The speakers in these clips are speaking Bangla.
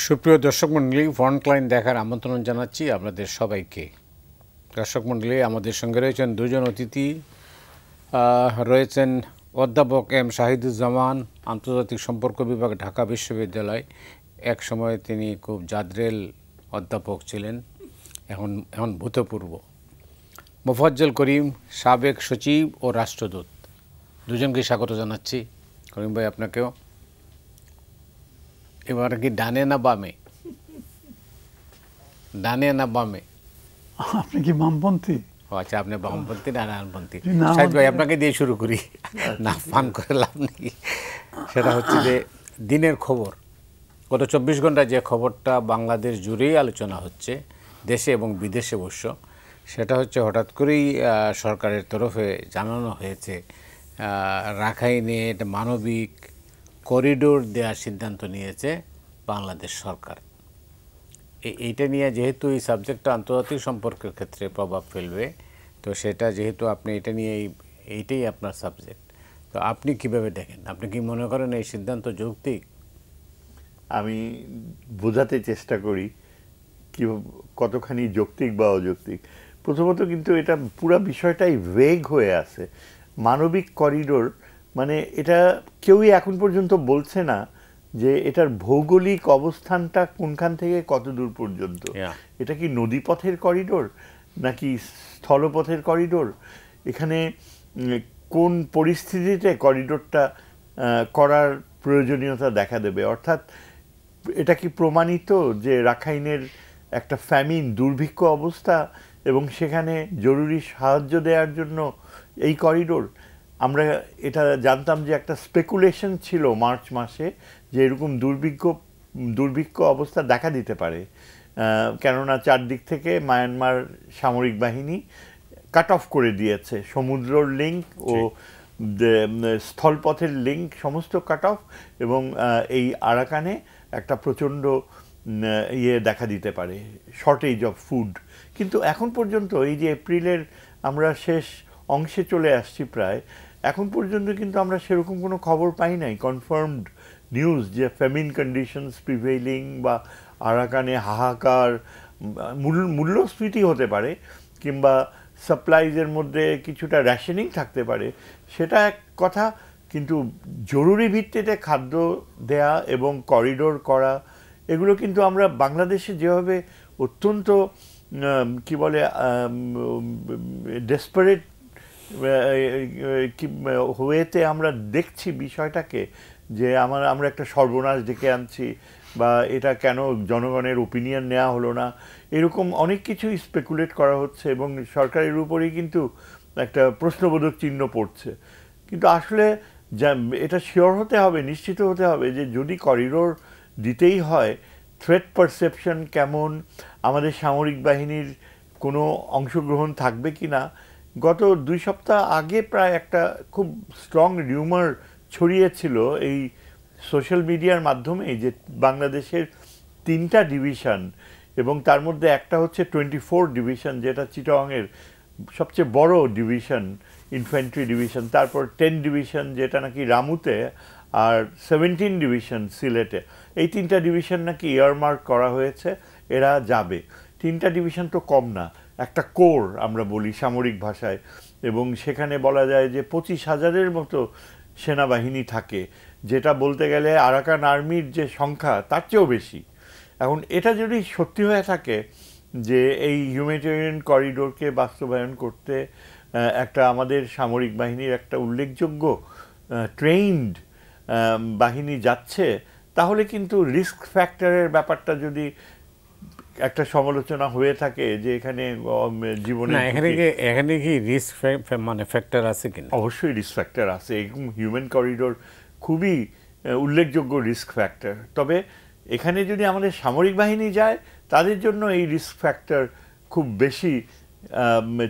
সুপ্রিয় দর্শক মণ্ডলী, ফ্রন্টলাইন দেখার আমন্ত্রণ জানাচ্ছি আপনাদের সবাইকে। দর্শক মণ্ডলী, আমাদের সঙ্গে রয়েছেন দুজন অতিথি। রয়েছেন অধ্যাপক এম শাহিদুজ্জামান, আন্তর্জাতিক সম্পর্ক বিভাগ, ঢাকা বিশ্ববিদ্যালয়। এক সময় তিনি খুব জাদরেল অধ্যাপক ছিলেন, এখন ভূতপূর্ব। মোফাজ্জল করিম, সাবেক সচিব ও রাষ্ট্রদূত। দুজনকে স্বাগত জানাচ্ছি। করিম ভাই, আপনাকেও। এবার কি ডানে না বামে? ডানে না বামে? আপনি কি বামপন্থী? ও আচ্ছা, আপনি বামপন্থী না ডানপন্থী? না, শাহিদ ভাই, আপনাকে দিয়ে শুরু করি, না পান করে লাভ নেই। সেটা হচ্ছে যে দিনের খবর, গত 24 ঘন্টায় যে খবরটা বাংলাদেশ জুড়েই আলোচনা হচ্ছে, দেশে এবং বিদেশে অবশ্য, সেটা হচ্ছে হঠাৎ করেই সরকারের তরফে জানানো হয়েছে রাখাইনে একটা মানবিক করিডোর দেওয়ার সিদ্ধান্ত নিয়েছে বাংলাদেশ সরকার। এইটা নিয়ে যেহেতু এই সাবজেক্টটা আন্তর্জাতিক সম্পর্কের ক্ষেত্রে প্রভাব ফেলবে, তো সেটা যেহেতু আপনি এটা নিয়ে এইটাই আপনার সাবজেক্ট, তো আপনি কিভাবে দেখেন? আপনি কি মনে করেন এই সিদ্ধান্ত যৌক্তিক? আমি বোঝাতে চেষ্টা করি কি কতখানি যৌক্তিক বা অযৌক্তিক। প্রথমত কিন্তু এটা পুরো বিষয়টাই ভেগ হয়ে আছে। মানবিক করিডোর মানে এটা কেউই এখন পর্যন্ত বলছে না যে এটার ভৌগোলিক অবস্থানটা কোনখান থেকে কত দূর পর্যন্ত। এটা কি নদীপথের করিডোর নাকি স্থলপথের করিডোর? এখানে কোন পরিস্থিতিতে করিডোরটা করার প্রয়োজনীয়তা দেখা দেবে? অর্থাৎ এটা কি প্রমাণিত যে রাখাইনের একটা ফ্যামিন, দুর্ভিক্ষ অবস্থা এবং সেখানে জরুরি সাহায্য দেওয়ার জন্য এই করিডোর? আমরা এটা জানতাম যে একটা স্পেকুলেশন ছিল মার্চ মাসে যে এরকম দুর্ভিক্ষ অবস্থা দেখা দিতে পারে, কেননা চারদিক থেকে মায়ানমার সামরিক বাহিনী কাট অফ করে দিয়েছে সমুদ্রর লিঙ্ক ও স্থলপথের লিঙ্ক, সমস্ত কাট অফ, এবং এই আরাকানে একটা প্রচণ্ড দেখা দিতে পারে, শর্টেজ অফ ফুড। কিন্তু এখন পর্যন্ত এই যে এপ্রিলের আমরা শেষ অংশে চলে আসছি প্রায়, এখন পর্যন্ত কিন্তু আমরা সেরকম কোনো খবর পাই নাই, কনফার্মড নিউজ যে ফ্যামিন কন্ডিশনস প্রিভেইলিং বা আরাকানে হাহাকার, মূল্যস্ফীতি হতে পারে কিংবা সাপ্লাইজের মধ্যে কিছুটা র্যাশনিং থাকতে পারে, সেটা এক কথা। কিন্তু জরুরি ভিত্তিতে খাদ্য দেয়া এবং করিডোর করা, এগুলো কিন্তু আমরা বাংলাদেশে যেভাবে অত্যন্ত কি বলে ডেসপারেট হয়েতে আমরা দেখছি বিষয়টাকে, যে আমরা একটা সর্বনাশ ডেকে আনছি বা এটা কেন জনগণের ওপিনিয়ন নেওয়া হলো না, এরকম অনেক কিছুই স্পেকুলেট করা হচ্ছে এবং সরকারের উপরেই কিন্তু একটা প্রশ্নবোধক চিহ্ন পড়ছে। কিন্তু আসলে এটা শিওর হতে হবে, নিশ্চিত হতে হবে যে যদি করিডোর দিতেই হয়, থ্রেট পারসেপশন কেমন, আমাদের সামরিক বাহিনীর কোনো অংশগ্রহণ থাকবে কি না। গত 2 সপ্তাহ আগে প্রায় একটা খুব স্ট্রং রিউমার ছড়িয়েছিল এই সোশ্যাল মিডিয়ার মাধ্যমে যে বাংলাদেশের 3টা ডিভিশন, এবং তার মধ্যে একটা হচ্ছে 24 ডিভিশন, যেটা চিটাগংয়ের সবচেয়ে বড় ডিভিশন, ইনফ্যান্ট্রি ডিভিশন, তারপর 10 ডিভিশন যেটা নাকি রামুতে, আর 17 ডিভিশন সিলেটে। এই 3টা ডিভিশন নাকি ইয়ারমার্ক করা হয়েছে, এরা যাবে। 3টা ডিভিশন তো কম না, একটা কোর আমরা বলি সামরিক ভাষায়, এবং সেখানে বলা যায় যে 25,000-এর মতো সেনাবাহিনী থাকে, যেটা বলতে গেলে আরাকান আর্মির যে সংখ্যা তার চেয়েও বেশি। এখন এটা যদি সত্যি হয়ে থাকে যে এই হিউম্যানিটেরিয়ান করিডোরকে বাস্তবায়ন করতে একটা আমাদের সামরিক বাহিনীর একটা উল্লেখযোগ্য ট্রেইনড বাহিনী যাচ্ছে, তাহলে কিন্তু রিস্ক ফ্যাক্টরের ব্যাপারটা যদি একটা সমালোচনা হয়ে থাকে যে এখানে জীবনে, এখানে কি রিস্ক মানে ফ্যাক্টর আছে কিনা? অবশ্যই রিস্ক ফ্যাক্টর আছে। এরকম হিউম্যান করিডোর খুবই উল্লেখযোগ্য রিস্ক ফ্যাক্টর। তবে এখানে যদি আমাদের সামরিক বাহিনী যায়, তাদের জন্য এই রিস্ক ফ্যাক্টর খুব বেশি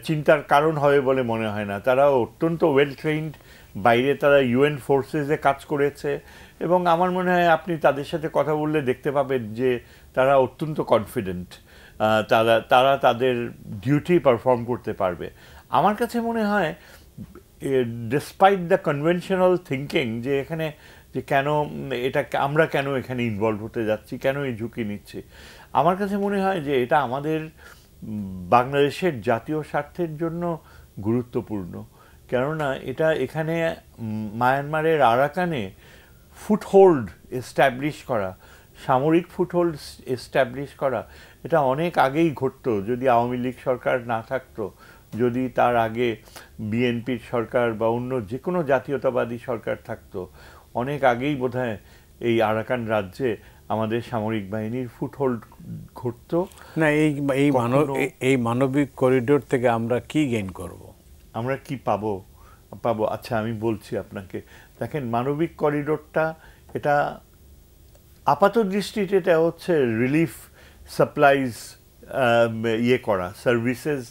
চিন্তার কারণ হবে বলে মনে হয় না। তারা অত্যন্ত ওয়েল ট্রেইনড, বাইরে তারা ইউএন ফোর্সেসে কাজ করেছে, এবং আমার মনে হয় আপনি তাদের সাথে কথা বললে দেখতে পাবেন যে তারা অত্যন্ত কনফিডেন্ট, তারা তাদের ডিউটি পারফর্ম করতে পারবে। আমার কাছে মনে হয়, ডিসপাইট দ্য কনভেনশনাল থিঙ্কিং, যে এখানে যে কেন এটা আমরা কেন এখানে ইনভলভ হতে যাচ্ছি, কেন এই ঝুঁকি নিচ্ছি। আমার কাছে মনে হয় যে এটা আমাদের বাংলাদেশের জাতীয় স্বার্থের জন্য গুরুত্বপূর্ণ, কেননা এটা এখানে মায়ানমারের আরাকানে ফুটহোল্ড এস্টাবলিশ করা, সামরিক ফুটহোল্ড এস্টাবলিশ করা, এটা অনেক আগেই ঘটতো যদি আওয়ামী লীগ সরকার না থাকতো, যদি তার আগে বিএনপির সরকার বা অন্য যে কোনো জাতীয়তাবাদী সরকার থাকতো, অনেক আগেই বোধহয় এই আরাকান রাজ্যে আমাদের সামরিক বাহিনীর ফুটহোল্ড ঘটতো না। এই মানবিক করিডোর থেকে আমরা কি গেইন করব, আমরা কি পাবো? আচ্ছা আমি বলছি আপনাকে। দেখেন, মানবিক করিডোরটা এটা আপাত দৃষ্টিতে এটা হচ্ছে রিলিফ সাপ্লাইজ ইয়ে করা, সার্ভিসেস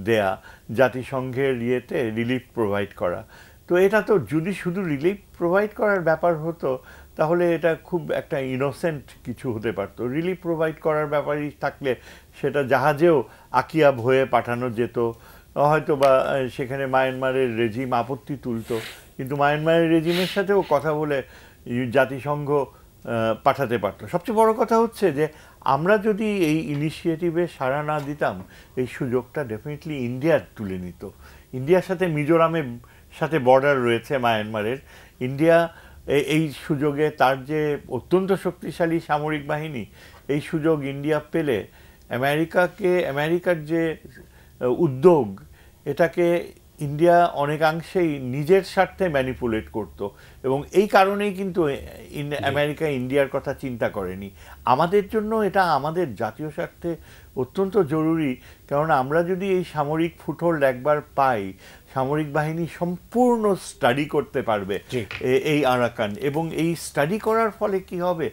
দেয়া, জাতিসংঘের ইয়েতে রিলিফ প্রোভাইড করা। তো এটা তো যদি শুধু রিলিফ প্রোভাইড করার ব্যাপার হতো তাহলে এটা খুব একটা ইনোসেন্ট কিছু হতে পারতো। রিলিফ প্রোভাইড করার ব্যাপারই থাকলে সেটা জাহাজেও আকিয়াব হয়ে পাঠানো যেত, হয়তো বা সেখানে মায়ানমারের রেজিম আপত্তি তুলতো, কিন্তু মায়ানমারের রেজিমের সাথেও কথা বলে জাতিসংঘ পাঠাতে পারতো। সবচেয়ে বড় কথা হচ্ছে যে আমরা যদি এই ইনিশিয়েটিভে সাড়া না দিতাম, এই সুযোগটা ডেফিনেটলি ইন্ডিয়া তুলে নিত। ইন্ডিয়ার সাথে মিজোরামের সাথে বর্ডার রয়েছে মায়ানমারের। ইন্ডিয়া এই সুযোগে, তার যে অত্যন্ত শক্তিশালী সামরিক বাহিনী, এই সুযোগ ইন্ডিয়া পেলে আমেরিকার যে উদ্যোগ, এটাকে ইন্ডিয়া অনেকাংশেই নিজের স্বার্থে ম্যানিপুলেট করত, এবং এই কারণেই কিন্তু আমেরিকা ইন্ডিয়ার কথা চিন্তা করেনি। আমাদের জন্য এটা আমাদের জাতীয় স্বার্থে অত্যন্ত জরুরি, কারণ আমরা যদি এই সামরিক ফুটহোল্ড একবার পাই, সামরিক বাহিনী সম্পূর্ণ স্টাডি করতে পারবে এই আরাকান, এবং এই স্টাডি করার ফলে কি হবে,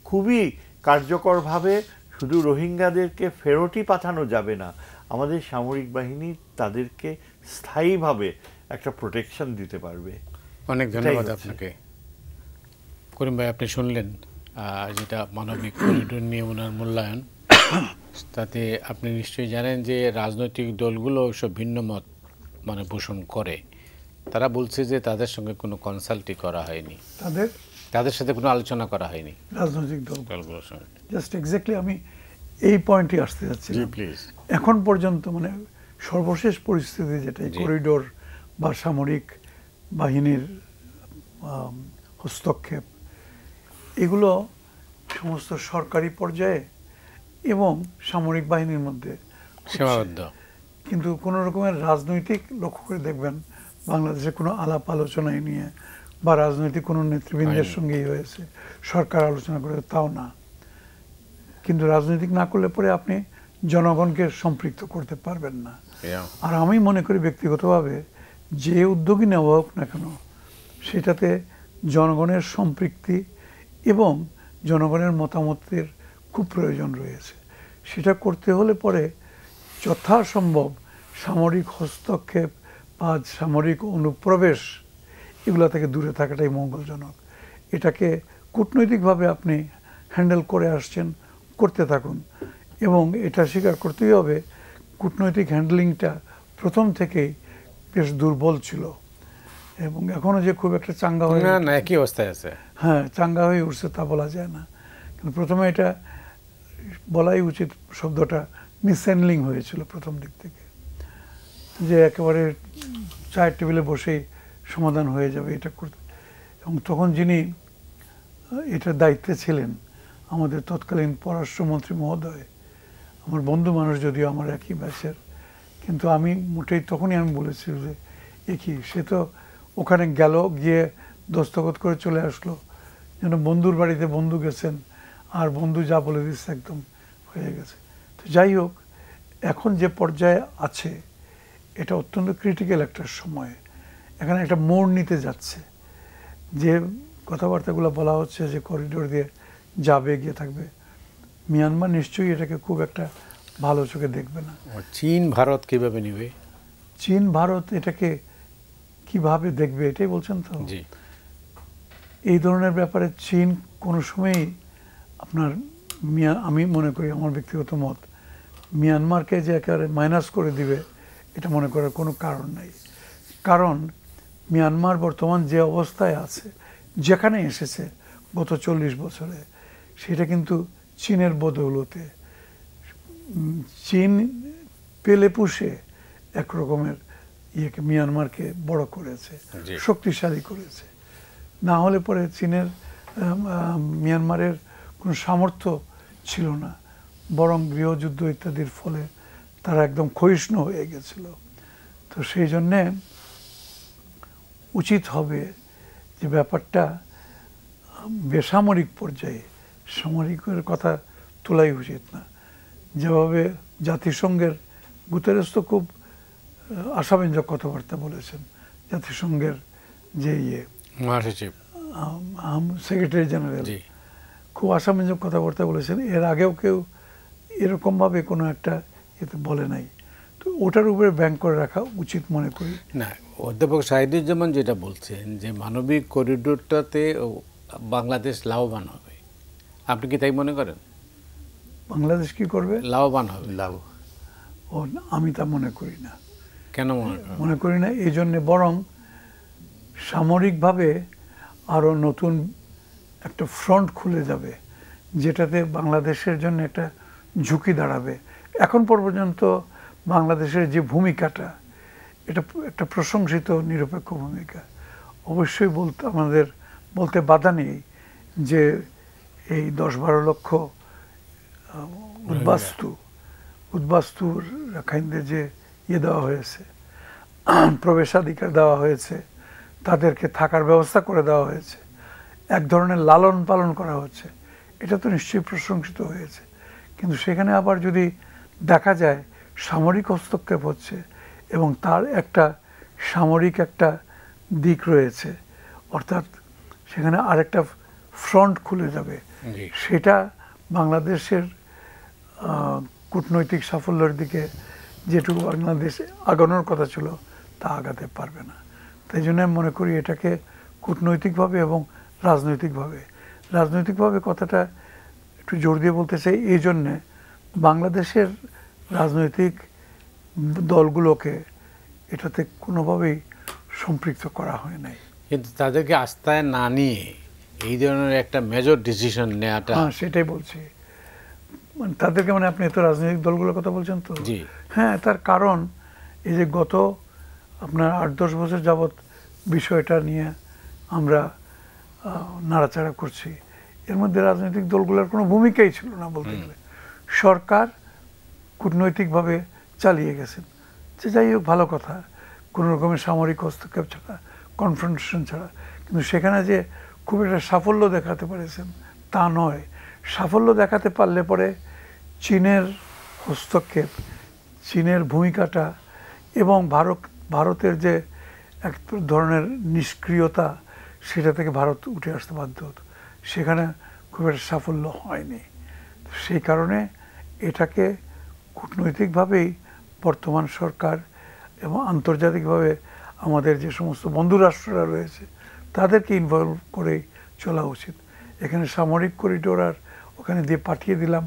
খুবই কার্যকরভাবে শুধু রোহিঙ্গাদেরকে ফেরতই পাঠানো যাবে না, আমাদের সামরিক বাহিনী তাদেরকে স্থায়ীভাবে একটা প্রোটেকশন দিতে পারবে। অনেক ধন্যবাদ আপনাকে। করিম ভাই, আপনি শুনলেন যেটা মানবিক করিডোর নিয়ে ওনার মূল্যায়ন। তাতে আপনি নিশ্চয়ই জানেন যে রাজনৈতিক দলগুলো সব ভিন্ন মত পোষণ করে। তারা বলছে যে তাদের সঙ্গে কোনো কনসাল্টই করা হয়নি, তাদের সাথে কোনো আলোচনা করা হয়নি রাজনৈতিক দলগুলোর সঙ্গে। জাস্ট এক্স্যাক্টলি আমি এই পয়েন্টে আসতে যাচ্ছি। এখন পর্যন্ত সর্বশেষ পরিস্থিতি যেটা, করিডোর বা সামরিক বাহিনীর হস্তক্ষেপ, এগুলো সমস্ত সরকারি পর্যায়ে এবং সামরিক বাহিনীর মধ্যে সীমাবদ্ধ, কিন্তু কোনো রকমের রাজনৈতিক, লক্ষ্য করে দেখবেন বাংলাদেশে কোনো আলাপ আলোচনায় নিয়ে বা রাজনৈতিক কোনো নেতৃবৃন্দের সঙ্গেই হয়েছে, সরকার আলোচনা করে তাও না। কিন্তু রাজনৈতিক না করলে পরে আপনি জনগণকে সম্পৃক্ত করতে পারবেন না। আর আমি মনে করি ব্যক্তিগতভাবে যে উদ্যোগই নেওয়া হোক না কেন, সেটাতে জনগণের সম্পৃক্তি এবং জনগণের মতামতের খুব প্রয়োজন রয়েছে। সেটা করতে হলে পরে যথাসম্ভব সামরিক হস্তক্ষেপ বা সামরিক অনুপ্রবেশ এগুলো থেকে দূরে থাকাটাই মঙ্গলজনক। এটাকে কূটনৈতিকভাবে আপনি হ্যান্ডেল করে আসছেন, করতে থাকুন, এবং এটা স্বীকার করতেই হবে কূটনৈতিক হ্যান্ডলিংটা প্রথম থেকেই বেশ দুর্বল ছিল, এবং এখনো যে খুব একটা চাঙ্গা হয়ে না একই অবস্থায় আছে, হ্যাঁ চাঙ্গা হয়ে উঠছে তা বলা যায় না। কিন্তু প্রথমে এটা বলাই উচিত, শব্দটা মিসহ্যান্ডলিং হয়েছিল প্রথম দিক থেকে, যে একেবারে চায়ের টেবিলে বসেই সমাধান হয়ে যাবে এটা করতে। এবং তখন যিনি এটার দায়িত্বে ছিলেন আমাদের তৎকালীন পররাষ্ট্রমন্ত্রী মহোদয়, আমার বন্ধু মানুষ, যদিও আমার একই ব্যাচের, কিন্তু আমি মোটেই তখনই আমি বলেছি যে একই, সে তো ওখানে গেল, গিয়ে দস্তখত করে চলে আসলো, যেন বন্ধুর বাড়িতে বন্ধু গেছেন আর বন্ধু যা বলে দিচ্ছে একদম হয়ে গেছে। তো যাই হোক, এখন যে পর্যায়ে আছে এটা অত্যন্ত ক্রিটিক্যাল একটা সময়, এখানে একটা মোড় নিতে যাচ্ছে। যে কথাবার্তাগুলো বলা হচ্ছে যে করিডোর দিয়ে যাবে, গিয়ে থাকবে, মিয়ানমার নিশ্চয়ই এটাকে খুব একটা ভালো চোখে দেখবে না। চীন ভারত কিভাবে নেবে? চীন ভারত এটাকে কিভাবে দেখবে এটাই বলছেন তো। এই ধরনের ব্যাপারে চীন কোনো সময়ই আপনার আমি মনে করি, আমার ব্যক্তিগত মত, মিয়ানমারকে যে একেবারে মাইনাস করে দিবে এটা মনে করার কোনো কারণ নাই। কারণ মিয়ানমার বর্তমান যে অবস্থায় আছে, যেখানে এসেছে গত 40 বছরে, সেটা কিন্তু চীনের বদৌলতে। চীন পেলে পুষে এক রকমের ইয়েকে, মিয়ানমারকে বড় করেছে, শক্তিশালী করেছে। না হলে পরে চীনের মিয়ানমারের কোনো সামর্থ্য ছিল না, বরং গৃহযুদ্ধ ইত্যাদির ফলে তারা একদম ক্ষয়িষ্ণু হয়ে গেছিল। তো সেই জন্যে উচিত হবে যে ব্যাপারটা বেসামরিক পর্যায়ে, সামরিকের কথা তোলাই উচিত না। যেভাবে জাতিসংঘের গুতেরেস তো খুব আশাব্যঞ্জক কথাবার্তা বলেছেন, জাতিসংঘের যে মহাসচিব, সেক্রেটারি জেনারেল খুব আশাব্যঞ্জক কথাবার্তা বলেছেন। এর আগেও কেউ এরকমভাবে কোনো একটা এতে বলে নাই। তো ওটার উপরে ব্যাংক করে রাখা উচিত মনে করি। না, অধ্যাপক শাহিদুজ্জামান যেটা বলছেন যে মানবিক করিডোরটাতে বাংলাদেশ লাভবান হবে, আপনি কি তাই মনে করেন? বাংলাদেশ কি করবে? লাভবান হবে। ও, আমি তা মনে করি না। কেন মনে করি না? এই জন্যে বরং সামরিকভাবে আরও নতুন একটা ফ্রন্ট খুলে যাবে, যেটাতে বাংলাদেশের জন্য একটা ঝুঁকি দাঁড়াবে। এখন পর্যন্ত বাংলাদেশের যে ভূমিকাটা, এটা একটা প্রশংসিত নিরপেক্ষ ভূমিকা। অবশ্যই আমাদের বলতে বাধা নেই যে এই 10-12 লক্ষ উদ্বাস্তু রাখাইনদের যে দেওয়া হয়েছে, প্রবেশাধিকার দেওয়া হয়েছে, তাদেরকে থাকার ব্যবস্থা করে দেওয়া হয়েছে, এক ধরনের লালন পালন করা হচ্ছে, এটা তো নিশ্চয়ই প্রশংসিত হয়েছে। কিন্তু সেখানে আবার যদি দেখা যায় সামরিক হস্তক্ষেপ হচ্ছে এবং তার একটা সামরিক একটা দিক রয়েছে, অর্থাৎ সেখানে আরেকটা ফ্রন্ট খুলে যাবে, সেটা বাংলাদেশের কূটনৈতিক সাফল্যের দিকে যেটুকু বাংলাদেশ আগানোর কথা ছিল তা আগাতে পারবে না। তাই জন্য আমি মনে করি এটাকে কূটনৈতিকভাবে এবং রাজনৈতিকভাবে কথাটা একটু জোর দিয়ে বলতে চাই। এই জন্যে বাংলাদেশের রাজনৈতিক দলগুলোকে এটাতে কোনোভাবেই সম্পৃক্ত করা হয় নাই। কিন্তু তাদেরকে আস্থায় না নিয়ে এই ধরনের একটা মেজর ডিসিশন নেওয়াটা, সেটাই বলছি। মানে তাদেরকে, মানে আপনি তো রাজনৈতিক দলগুলোর কথা বলছেন তো? হ্যাঁ, তার কারণ এই যে গত আপনার 8-10 বছর যাবৎ বিষয়টা নিয়ে আমরা নাড়াচাড়া করছি, এর মধ্যে রাজনৈতিক দলগুলোর কোনো ভূমিকাই ছিল না বলতে গেলে। সরকার কূটনৈতিকভাবে চালিয়ে গেছেন, যে যাই হোক ভালো কথা, কোনো রকমের সামরিক হস্তক্ষেপ ছাড়া, কনফ্রন্টেশন ছাড়া। কিন্তু সেখানে যে খুব একটা সাফল্য দেখাতে পেরেছেন তা নয়। সাফল্য দেখাতে পারলে পরে চীনের হস্তক্ষেপ, চীনের ভূমিকাটা এবং ভারতের যে এক ধরনের নিষ্ক্রিয়তা, সেটা থেকে ভারত উঠে আসতে বাধ্য হতো। সেখানে খুব একটা সাফল্য হয়নি। সেই কারণে এটাকে কূটনৈতিকভাবেই বর্তমান সরকার এবং আন্তর্জাতিকভাবে আমাদের যে সমস্ত বন্ধু রাষ্ট্ররা রয়েছে তাদেরকে ইনভলভ করেই চলা উচিত। এখানে সামরিক করিডোর আর ওখানে দিয়ে পাঠিয়ে দিলাম,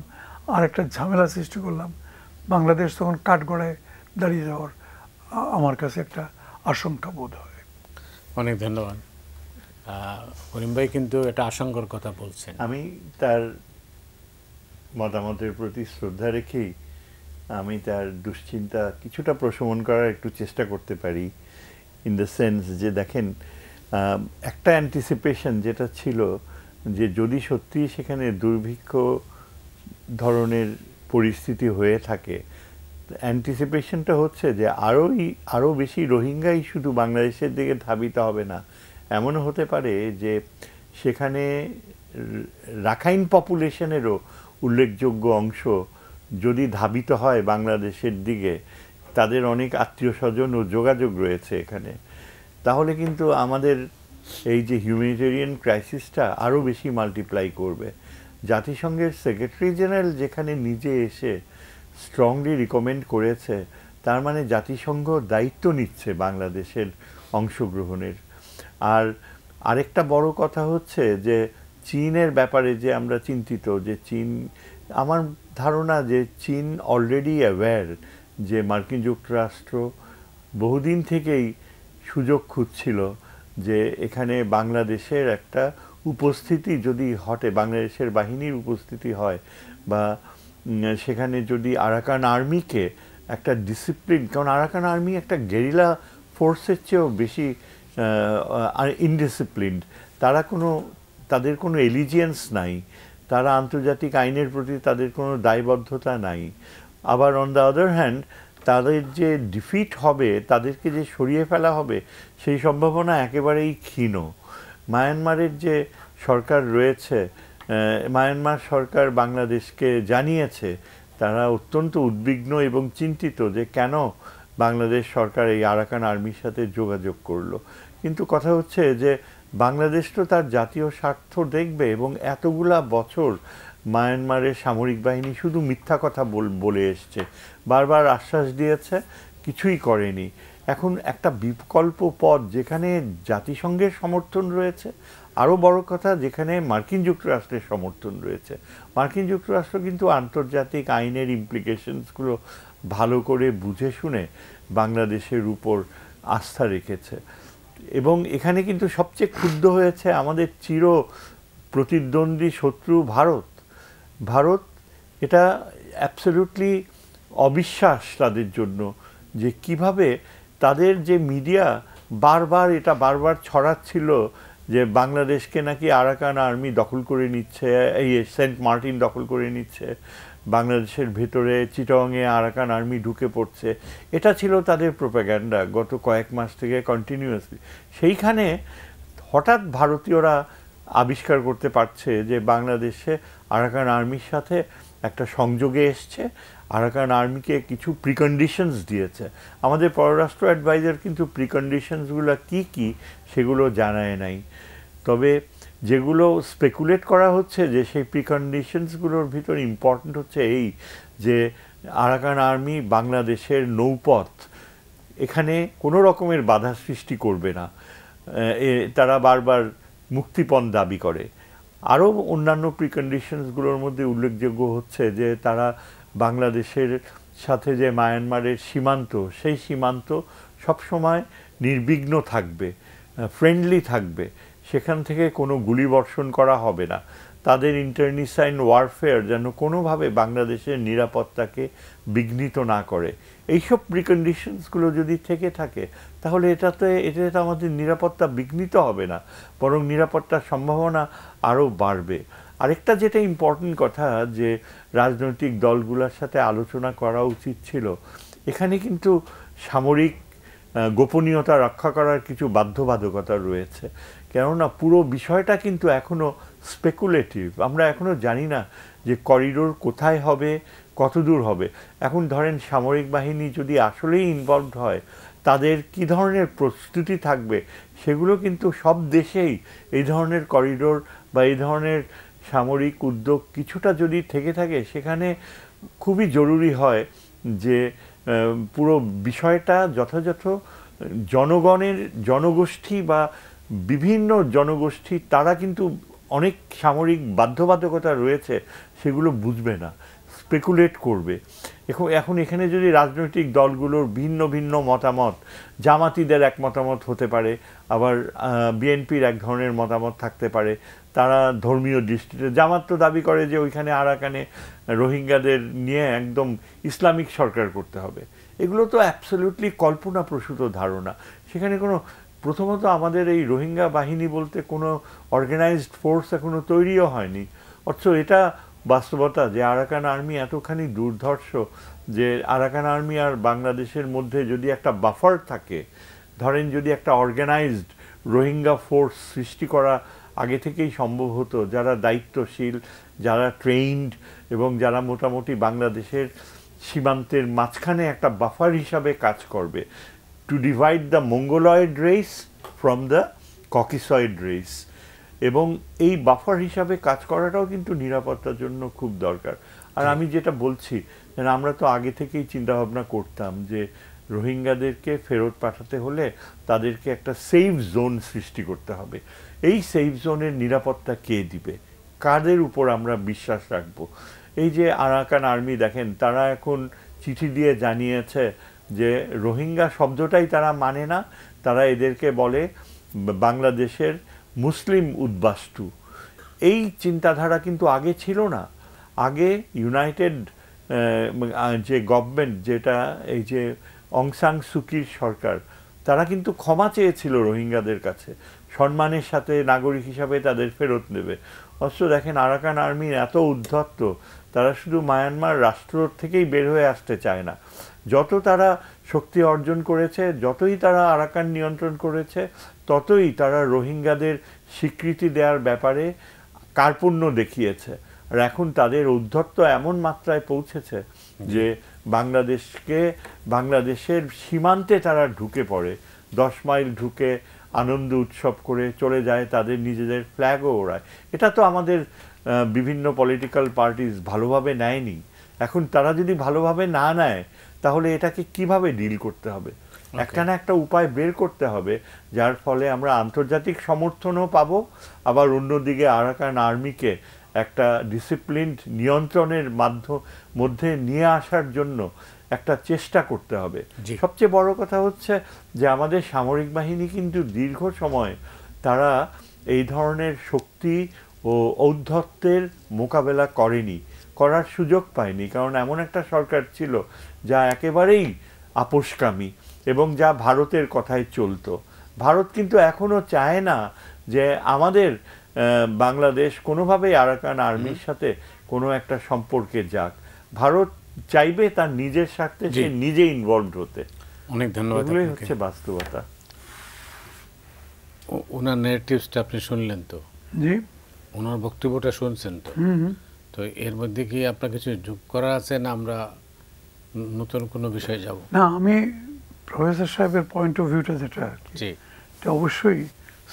আর একটা ঝামেলা সৃষ্টি করলাম, বাংলাদেশ তখন কাঠগড়ায় দাঁড়িয়ে যাওয়ার আমার কাছে একটা আশঙ্কা বোধ হয়। অনেক ধন্যবাদ। করিম ভাই কিন্তু এটা আশঙ্কার কথা বলছেন। আমি তার মতামতের প্রতি শ্রদ্ধা রেখেই আমি তার দুশ্চিন্তা কিছুটা প্রশমন করার একটু চেষ্টা করতে পারি, ইন দ্য সেন্স যে দেখেন, একটা অ্যান্টিসিপেশন যেটা ছিল যে যদি সত্যি সেখানে দুর্ভিক্ষ ধরনের পরিস্থিতি হয়ে থাকে, অ্যান্টিসিপেশনটা হচ্ছে যে আরও বেশি রোহিঙ্গাই শুধু বাংলাদেশের দিকে ধাবিত হবে না, এমনও হতে পারে যে সেখানে রাখাইন পপুলেশনেরও উল্লেখযোগ্য অংশ যদি ধাবিত হয় বাংলাদেশের দিকে, তাদের অনেক আত্মীয় স্বজন ও যোগাযোগ রয়েছে এখানে, তাহলে কিন্তু আমাদের এই যে হিউম্যানিটেরিয়ান ক্রাইসিসটা আরও বেশি মাল্টিপ্লাই করবে। জাতিসংঘের সেক্রেটারি জেনারেল যেখানে নিজে এসে স্ট্রংলি রিকমেন্ড করেছে, তার মানে জাতিসংঘ দায়িত্ব নিচ্ছে বাংলাদেশের অংশগ্রহণের। আর আরেকটা বড় কথা হচ্ছে যে চীনের ব্যাপারে যে আমরা চিন্তিত, যে চীন, আমার ধারণা যে চীন অলরেডি অ্যাওয়্যার যে মার্কিন যুক্তরাষ্ট্র বহুদিন থেকেই সুযোগ খুঁজছিল যে এখানে বাংলাদেশের একটা উপস্থিতি যদি ঘটে, বাংলাদেশের বাহিনীর উপস্থিতি হয়, বা সেখানে যদি আরাকান আর্মিকে একটা ডিসিপ্লিন, কারণ আরাকান আর্মি একটা গেরিলা ফোর্সের চেয়েও বেশি ইনডিসিপ্লিনড, তাদের কোনো এলিজিয়েন্স নাই, তারা আন্তর্জাতিক আইনের প্রতি তাদের কোনো দায়বদ্ধতা নাই। আবার অন দ্য আদার হ্যান্ড তাদের যে ডিফিট হবে, তাদেরকে যে সরিয়ে ফেলা হবে, সেই সম্ভাবনা একেবারেই ক্ষীণ। মায়ানমারের যে সরকার রয়েছে, মায়ানমার সরকার বাংলাদেশকে জানিয়েছে তারা অত্যন্ত উদ্বিগ্ন এবং চিন্তিত যে কেন বাংলাদেশ সরকার এই আরাকান আর্মির সাথে যোগাযোগ করলো। কিন্তু কথা হচ্ছে যে বাংলাদেশ তো তার জাতীয় স্বার্থ দেখবে, এবং এতগুলা বছর মায়ানমারের সামরিক বাহিনী শুধু মিথ্যা কথা বলে এসছে, বারবার আশ্বাস দিয়েছে, কিছুই করেনি। এখন একটা বিকল্প পথ যেখানে জাতিসংঘের সমর্থন রয়েছে, আরও বড় কথা যেখানে মার্কিন যুক্তরাষ্ট্রের সমর্থন রয়েছে। মার্কিন যুক্তরাষ্ট্র কিন্তু আন্তর্জাতিক আইনের ইমপ্লিকেশনসগুলো ভালো করে বুঝে শুনে বাংলাদেশের উপর আস্থা রেখেছে, এবং এখানে কিন্তু সবচেয়ে ক্ষুব্ধ হয়েছে আমাদের চির প্রতিদ্বন্দ্বী শত্রু ভারত। এটা অ্যাবসলিউটলি অবিশ্বাস তাদের জন্য যে কিভাবে তাদের যে মিডিয়া বারবার ছড়াচ্ছিল যে বাংলাদেশকে নাকি আরাকান আর্মি দখল করে নিচ্ছে, এই সেন্ট মার্টিন দখল করে নিচ্ছে, বাংলাদেশের ভেতরে চিটাগংয়ে আরাকান আর্মি ঢুকে পড়ছে। এটা ছিল তাদের প্রোপাগ্যান্ডা গত কয়েক মাস থেকে কন্টিনিউয়াসলি। সেইখানে হঠাৎ ভারতীয়রা আবিষ্কার করতে পারছে যে বাংলাদেশে আরাকান আর্মির সাথে একটা সংযোগে এসছে, আরাকান আর্মিকে কিছু প্রিকন্ডিশনস দিয়েছে। আমাদের পররাষ্ট্র অ্যাডভাইজার কিন্তু প্রিকন্ডিশনসগুলো কি সেগুলো জানায় নাই, তবে যেগুলো স্পেকুলেট করা হচ্ছে যে সেই প্রিকন্ডিশনসগুলোর ভিতর ইম্পর্ট্যান্ট হচ্ছে এই যে আরাকান আর্মি বাংলাদেশের নৌপথ এখানে কোনো রকমের বাধা সৃষ্টি করবে না, তারা বারবার মুক্তিপণ দাবি করে। আরও অন্যান্য প্রিকন্ডিশনসগুলোর মধ্যে উল্লেখযোগ্য হচ্ছে যে তারা বাংলাদেশের সাথে যে মায়ানমারের সীমান্ত, সেই সীমান্ত সবসময় নির্বিঘ্ন থাকবে, ফ্রেন্ডলি থাকবে, সেখান থেকে কোনো গুলিবর্ষণ করা হবে না, তাদের ইন্টারনিসাইন ওয়ারফেয়ার যেন কোনোভাবে বাংলাদেশের নিরাপত্তাকে বিঘ্নিত না করে। এইসব প্রিকন্ডিশনসগুলো যদি থেকে থাকে তাহলে এটাতে আমাদের নিরাপত্তা বিঘ্নিত হবে না, বরং নিরাপত্তার সম্ভাবনা আরও বাড়বে। আরেকটা যেটা ইম্পর্টেন্ট কথা, যে রাজনৈতিক দলগুলোর সাথে আলোচনা করা উচিত ছিল। এখানে কিন্তু সামরিক গোপনীয়তা রক্ষা করার কিছু বাধ্যবাধকতা রয়েছে, কেননা পুরো বিষয়টা কিন্তু এখনও স্পেকুলেটিভ। আমরা এখনও জানি না যে করিডোর কোথায় হবে, কত দূর হবে। এখন ধরেন সামরিক বাহিনী যদি আসলেই ইনভলভড হয়, তাদের কী ধরনের প্রস্তুতি থাকবে, সেগুলো কিন্তু সব দেশেই এই ধরনের করিডোর বা এই ধরনের সামরিক উদ্যোগ কিছুটা যদি থেকে থাকে, সেখানে খুবই জরুরি হয় যে পুরো বিষয়টা যথাযথ জনগোষ্ঠী বা বিভিন্ন জনগোষ্ঠী, তারা কিন্তু অনেক সামরিক বাধ্যবাধকতা রয়েছে, সেগুলো বুঝবে না, স্পেকুলেট করবে। এখন এখানে যদি রাজনৈতিক দলগুলোর ভিন্ন ভিন্ন মতামত, জামাতিদের এক মতামত হতে পারে, আবার বিএনপির এক ধরনের মতামত থাকতে পারে, তারা ধর্মীয় দৃষ্টিতে, জামাত তো দাবি করে যে ওইখানে আরাকানে রোহিঙ্গাদের নিয়ে একদম ইসলামিক সরকার করতে হবে। এগুলো তো অ্যাবসলিউটলি কল্পনাপ্রসূত ধারণা। সেখানে প্রথমত আমাদের এই রোহিঙ্গা বাহিনী বলতে কোনো অর্গানাইজড ফোর্স এখনো তৈরিও হয়নি, অথচ এটা বাস্তবতা যে আরাকান আর্মি এতখানি দুর্ধর্ষ যে আরাকান আর্মি আর বাংলাদেশের মধ্যে যদি একটা বাফার থাকে, ধরেন যদি একটা অর্গানাইজড রোহিঙ্গা ফোর্স সৃষ্টি করা আগে থেকেই সম্ভব হতো, যারা দায়িত্বশীল, যারা ট্রেইনড এবং যারা মোটামুটি বাংলাদেশের সীমান্তের মাঝখানে একটা বাফার হিসাবে কাজ করবে, to divide the Mongoloid race from the Caucasoid race, এবং এই বাফার হিসাবে কাজ করাটাও কিন্তু নিরাপত্তার জন্য খুব দরকার। আর আমি যেটা বলছি, আমরা তো আগে থেকেই চিন্তাভাবনা করতাম যে রোহিঙ্গাদেরকে ফেরত পাঠাতে হলে তাদেরকে একটা সেফ জোন সৃষ্টি করতে হবে। এই সেফ জোনের নিরাপত্তা কে দিবে, কাদের উপর আমরা বিশ্বাস রাখব? এই যে আরাকান আর্মি দেখেন, তারা এখন চিঠি দিয়ে জানিয়েছে যে রোহিঙ্গা শব্দটাই তারা মানে না, তারা এদেরকে বলে বাংলাদেশের মুসলিম উদ্বাস্তু, এই চিন্তাধারা কিন্তু আগে ছিল না। আগে ইউনাইটেড যে গভর্নমেন্ট, যেটা এই যে অং সান সুকির সরকার, তারা কিন্তু ক্ষমা চেয়েছিল রোহিঙ্গাদের কাছে, সম্মানের সাথে নাগরিক হিসাবে তাদের ফেরত নেবে। অথচ দেখেন আরাকান আর্মি এত উদ্ধত্ত, তারা শুধু মায়ানমার রাষ্ট্র থেকেই বের হয়ে আসতে চায় না। যত তারা শক্তি অর্জন করেছে, যতই তারা আরাকান নিয়ন্ত্রণ করেছে, ততই তারা রোহিঙ্গাদের স্বীকৃতি দেওয়ার ব্যাপারে কার্পণ্য দেখিয়েছে। আর এখন তাদের ঔদ্ধত্য এমন মাত্রায় পৌঁছেছে যে বাংলাদেশের সীমান্তে তারা ঢুকে পড়ে, 10 মাইল ঢুকে আনন্দ উৎসব করে চলে যায়, তাদের নিজেদের ফ্ল্যাগও ওড়ায়। এটা তো আমাদের বিভিন্ন পলিটিক্যাল পার্টিস ভালোভাবে নেয়নি। এখন তারা যদি ভালোভাবে না নেয়, তাহলে এটাকে কিভাবে ডিল করতে হবে? একটা না একটা উপায় বের করতে হবে, যার ফলে আমরা আন্তর্জাতিক সমর্থনও পাবো, আবার অন্যদিকে আরাকান আর্মিকে একটা ডিসিপ্লিনড নিয়ন্ত্রণের মধ্যে নিয়ে আসার জন্য একটা চেষ্টা করতে হবে। সবচেয়ে বড় কথা হচ্ছে যে আমাদের সামরিক বাহিনী কিন্তু দীর্ঘ সময় তারা এই ধরনের শক্তি ও ঔদ্ধত্যের মোকাবেলা করার সুযোগ পায়নি, কারণ এমন একটা সরকার ছিল যা একেবারেই আপোষকামী এবং যা ভারতের কথায় চলতো। ভারত কিন্তু এখনো চায় না যে আমাদের বাংলাদেশ কোনোভাবেই আরাকান আর্মির সাথে কোনো একটা সম্পর্কে যাক। ভারত চাইবে তার নিজের স্বার্থে সে নিজে ইনভলভড হতে। অনেক ধন্যবাদ। এগুলোই হচ্ছে বাস্তবতা। ওনার নেগেটিভসটা আপনি শুনলেন তো? জি, ওনার বক্তব্যটা শুনছেন তো? তো এর মধ্যে কি আপনার কিছু যোগ করা আছে, না আমরা নতুন কোনো বিষয়ে যাব? না, আমি প্রফেসর সাহেবের পয়েন্ট অফ ভিউটা যেটা আর কি, এটা অবশ্যই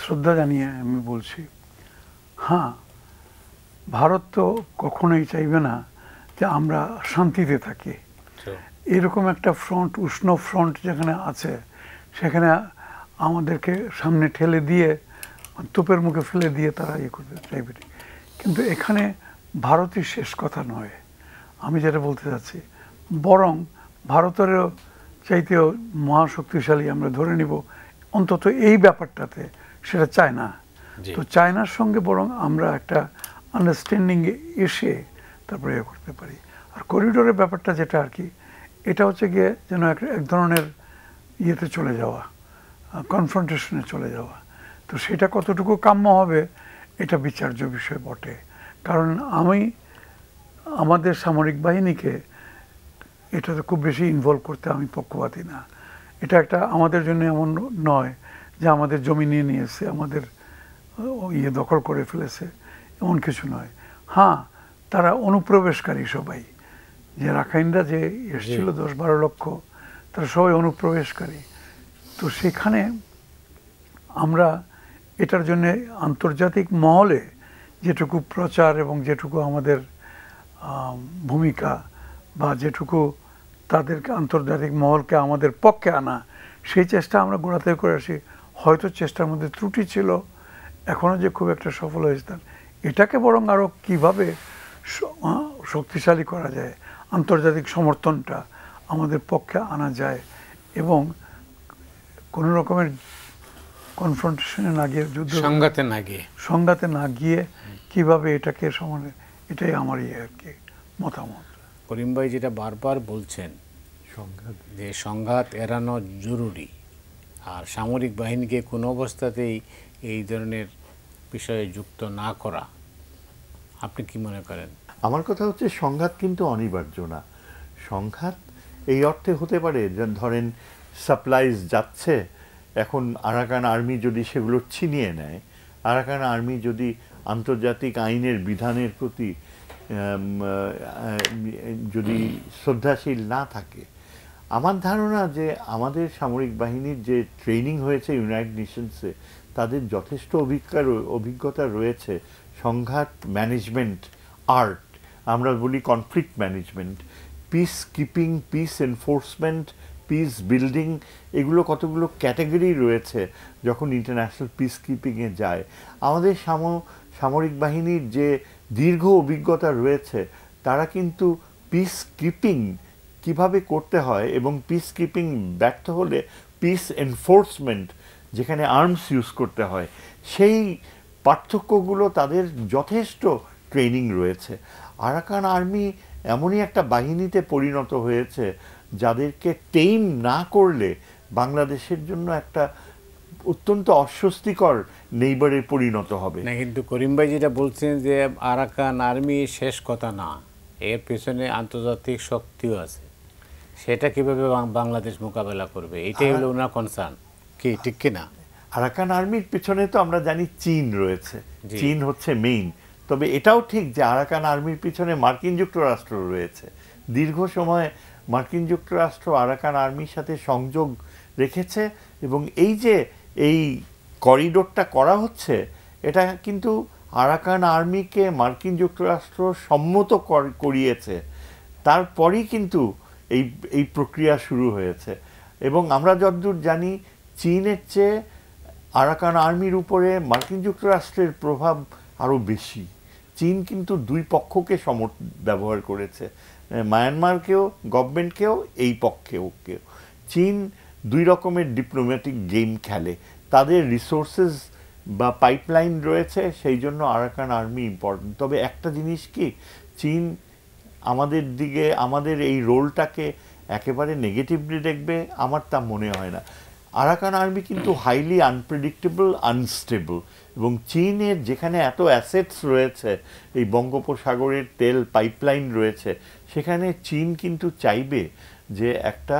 শ্রদ্ধা জানিয়ে আমি বলছি। হ্যাঁ, ভারত তো কখনোই চাইবে না যে আমরা শান্তিতে থাকি। এরকম একটা ফ্রন্ট, উষ্ণ ফ্রন্ট যেখানে আছে, সেখানে আমাদেরকে সামনে ঠেলে দিয়ে, তোপের মুখে ফেলে দিয়ে তারা ইয়ে করতে চাইবে। কিন্তু এখানে ভারতই শেষ কথা নয়। আমি যেটা বলতে চাচ্ছি, বরং ভারতেরও চাইতেও মহাশক্তিশালী আমরা ধরে নিব, অন্তত এই ব্যাপারটাতে সেটা চায়না। তো চায়নার সঙ্গে বরং আমরা একটা আন্ডারস্ট্যান্ডিংয়ে এসে তারপরে ইয়ে করতে পারি। আর করিডোরের ব্যাপারটা যেটা আর কি, এটা হচ্ছে গিয়ে যেন এক ধরনের ইয়েতে চলে যাওয়া, কনফ্রন্টেশনে চলে যাওয়া। তো সেটা কতটুকু কাম্য হবে, এটা বিচার্য বিষয় বটে। কারণ আমাদের সামরিক বাহিনীকে এটাতে খুব বেশি ইনভলভ করতে আমি পক্ষপাতী না। এটা একটা আমাদের জন্য এমন নয় যে আমাদের জমি নিয়ে নিয়েছে, আমাদের ইয়ে দখল করে ফেলেছে, এমন কিছু নয়। হ্যাঁ, তারা অনুপ্রবেশকারী সবাই, যে রাখাইনরা যে এসেছিল 10-12 লক্ষ, তারা সবাই অনুপ্রবেশকারী। তো সেখানে আমরা এটার জন্য আন্তর্জাতিক মহলে যেটুকু প্রচার এবং যেটুকু আমাদের ভূমিকা, বা যেটুকু তাদেরকে আন্তর্জাতিক মহলকে আমাদের পক্ষে আনা, সেই চেষ্টা আমরা গোড়াতে করে আসি। হয়তো চেষ্টার মধ্যে ত্রুটি ছিল, এখনও যে খুব একটা সফল হয়েছে, এটাকে বরং আরও কীভাবে শক্তিশালী করা যায়, আন্তর্জাতিক সমর্থনটা আমাদের পক্ষে আনা যায়, এবং কোনো রকমের কনফ্রন্টেশনে না গিয়ে, যুদ্ধ সংঘাতে না গিয়ে কীভাবে এটাকে সমানে, এটাই আমার আর কি মতামত। করিম ভাই যেটা বারবার বলছেন, যে সংঘাত এড়ানো জরুরি, আর সামরিক বাহিনীকে কোনো অবস্থাতেই এই ধরনের বিষয়ে যুক্ত না করা, আপনি কি মনে করেন? আমার কথা হচ্ছে, সংঘাত কিন্তু অনিবার্য না। সংঘাত এই অর্থে হতে পারে যে ধরেন সাপ্লাইজ যাচ্ছে, এখন আরাকান আর্মি যদি সেগুলো ছিনিয়ে নেয়, আরাকান আর্মি যদি আন্তর্জাতিক আইনের বিধানের প্রতি যদি শ্রদ্ধাশীল না থাকে, আমার ধারণা যে আমাদের সামরিক বাহিনীর যে ট্রেনিং হয়েছে ইউনাইটেড নেশনসে, তাদের যথেষ্ট অভিজ্ঞতা রয়েছে সংঘাত ম্যানেজমেন্ট, আর্ট, আমরা বলি conflict management, peace keeping, piece enforcement, piece building, এগুলো কতগুলো ক্যাটাগরি রয়েছে যখন ইন্টারন্যাশনাল পিস কিপিংয়ে যায়। আমাদের সামরিক বাহিনীর যে দীর্ঘ অভিজ্ঞতা রয়েছে, তারা কিন্তু পিস কিপিং কীভাবে করতে হয় এবং পিস কিপিং ব্যর্থ হলে পিস এনফোর্সমেন্ট যেখানে আর্মস ইউজ করতে হয়, সেই পার্থক্যগুলো তাদের যথেষ্ট ট্রেনিং রয়েছে। আরাকান আর্মি এমনই একটা বাহিনীতে পরিণত হয়েছে যাদেরকে টেইম না করলে বাংলাদেশের জন্য একটা অত্যন্ত অস্বস্তিকর নেইবারে পরিণত হবে। না, কিন্তু করিম ভাই যেটা বলছেন যে আরাকান আর্মি শেষ কথা না, এর পেছনে আন্তর্জাতিক শক্তিও আছে, সেটা কিভাবে বাংলাদেশ মোকাবেলা করবে, এটাই হলো ওনার কনসার্ন, কি ঠিক কিনা? আরাকান আর্মির পিছনে তো আমরা জানি চীন রয়েছে, চীন হচ্ছে মেইন। তবে এটাও ঠিক যে আরাকান আর্মির পিছনে মার্কিন যুক্তরাষ্ট্র রয়েছে। দীর্ঘ সময় মার্কিন যুক্তরাষ্ট্র আরাকান আর্মির সাথে সংযোগ রেখেছে, এবং এই যে এই করিডোরটা করা হচ্ছে, এটা কিন্তু আরাকান আর্মিকে মার্কিন যুক্তরাষ্ট্র সম্মত করিয়েছে। তারপরই কিন্তু এই এই প্রক্রিয়া শুরু হয়েছে। এবং আমরা যতদূর জানি, চীনের চেয়ে আরাকান আর্মির উপরে মার্কিন যুক্তরাষ্ট্রের প্রভাব আরও বেশি। চীন কিন্তু দুই পক্ষকে ব্যবহার করেছে, মায়ানমারকেও, গভর্নমেন্টকেও, এই পক্ষেও কেউ। চীন দুই রকমের ডিপ্লোম্যাটিক গেম খেলে, তাদের রিসোর্সেস বা পাইপলাইন রয়েছে, সেই জন্য আরাকান আর্মি ইম্পর্টেন্ট। তবে একটা জিনিস কি, চীন আমাদের দিকে, আমাদের এই রোলটাকে একেবারে নেগেটিভলি দেখবে আমার তা মনে হয় না। আরাকান আর্মি কিন্তু হাইলি আনপ্রেডিক্টেবল, আনস্টেবল, এবং চীনের যেখানে এত অ্যাসেটস রয়েছে, এই বঙ্গোপসাগরের তেল পাইপলাইন রয়েছে, সেখানে চীন কিন্তু চাইবে যে একটা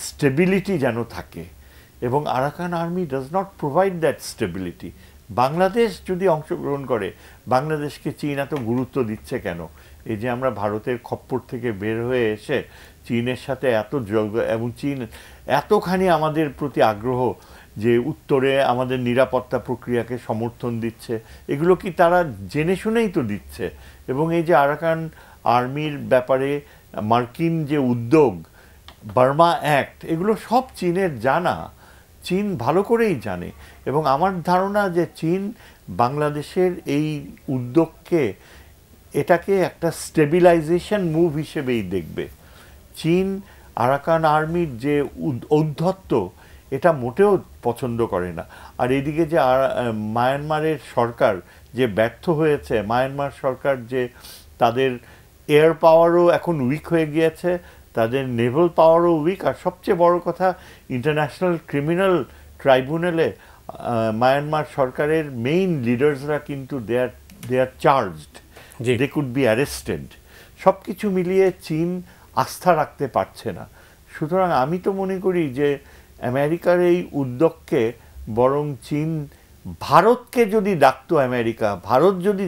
স্টেবিলিটি যেন থাকে, এবং Arakan army does not provide that stability. Bangladesh যদি অংশগ্রহণ করে, বাংলাদেশকে চীন এত গুরুত্ব দিচ্ছে কেন? এই যে আমরা ভারতের খপ্পর থেকে বের হয়ে এসে চীনের সাথে এত যোগ, এবং চীন এতখানি আমাদের প্রতি আগ্রহ যে উত্তরে আমাদের নিরাপত্তা প্রক্রিয়াকে সমর্থন দিচ্ছে, এগুলো কি তারা জেনে শুনেই তো দিচ্ছে। এবং এই যে আরাকান আর্মির ব্যাপারে মার্কিন যে উদ্যোগ, বার্মা অ্যাক্ট, এগুলো সব চীনের জানা, চীন ভালো করেই জানে। এবং আমার ধারণা যে চীন বাংলাদেশের এই উদ্যোগকে, এটাকে একটা স্টেবিলাইজেশন মুভ হিসেবেই দেখবে। চীন আরাকান আর্মির যে ঔদ্ধত্য, এটা মোটেও পছন্দ করে না। আর এদিকে যে মায়ানমারের সরকার যে ব্যর্থ হয়েছে, মায়ানমার সরকার যে তাদের এয়ার পাওয়ারও এখন উইক হয়ে গিয়েছে, তাদের নেভাল পাওয়ারও উইক, আর সবচেয়ে বড় কথা, ইন্টারন্যাশনাল ক্রিমিনাল ট্রাইব্যুনালে মায়ানমার সরকারের মেইন লিডার্সরা কিন্তু they are charged, they could be arrested. সব কিছু মিলিয়ে চীন আস্থা রাখতে পারছে না। সুতরাং আমি তো মনে করি যে আমেরিকার এই উদ্যোগকে বরং চীন, ভারতকে যদি ডাকতো আমেরিকা, ভারত যদি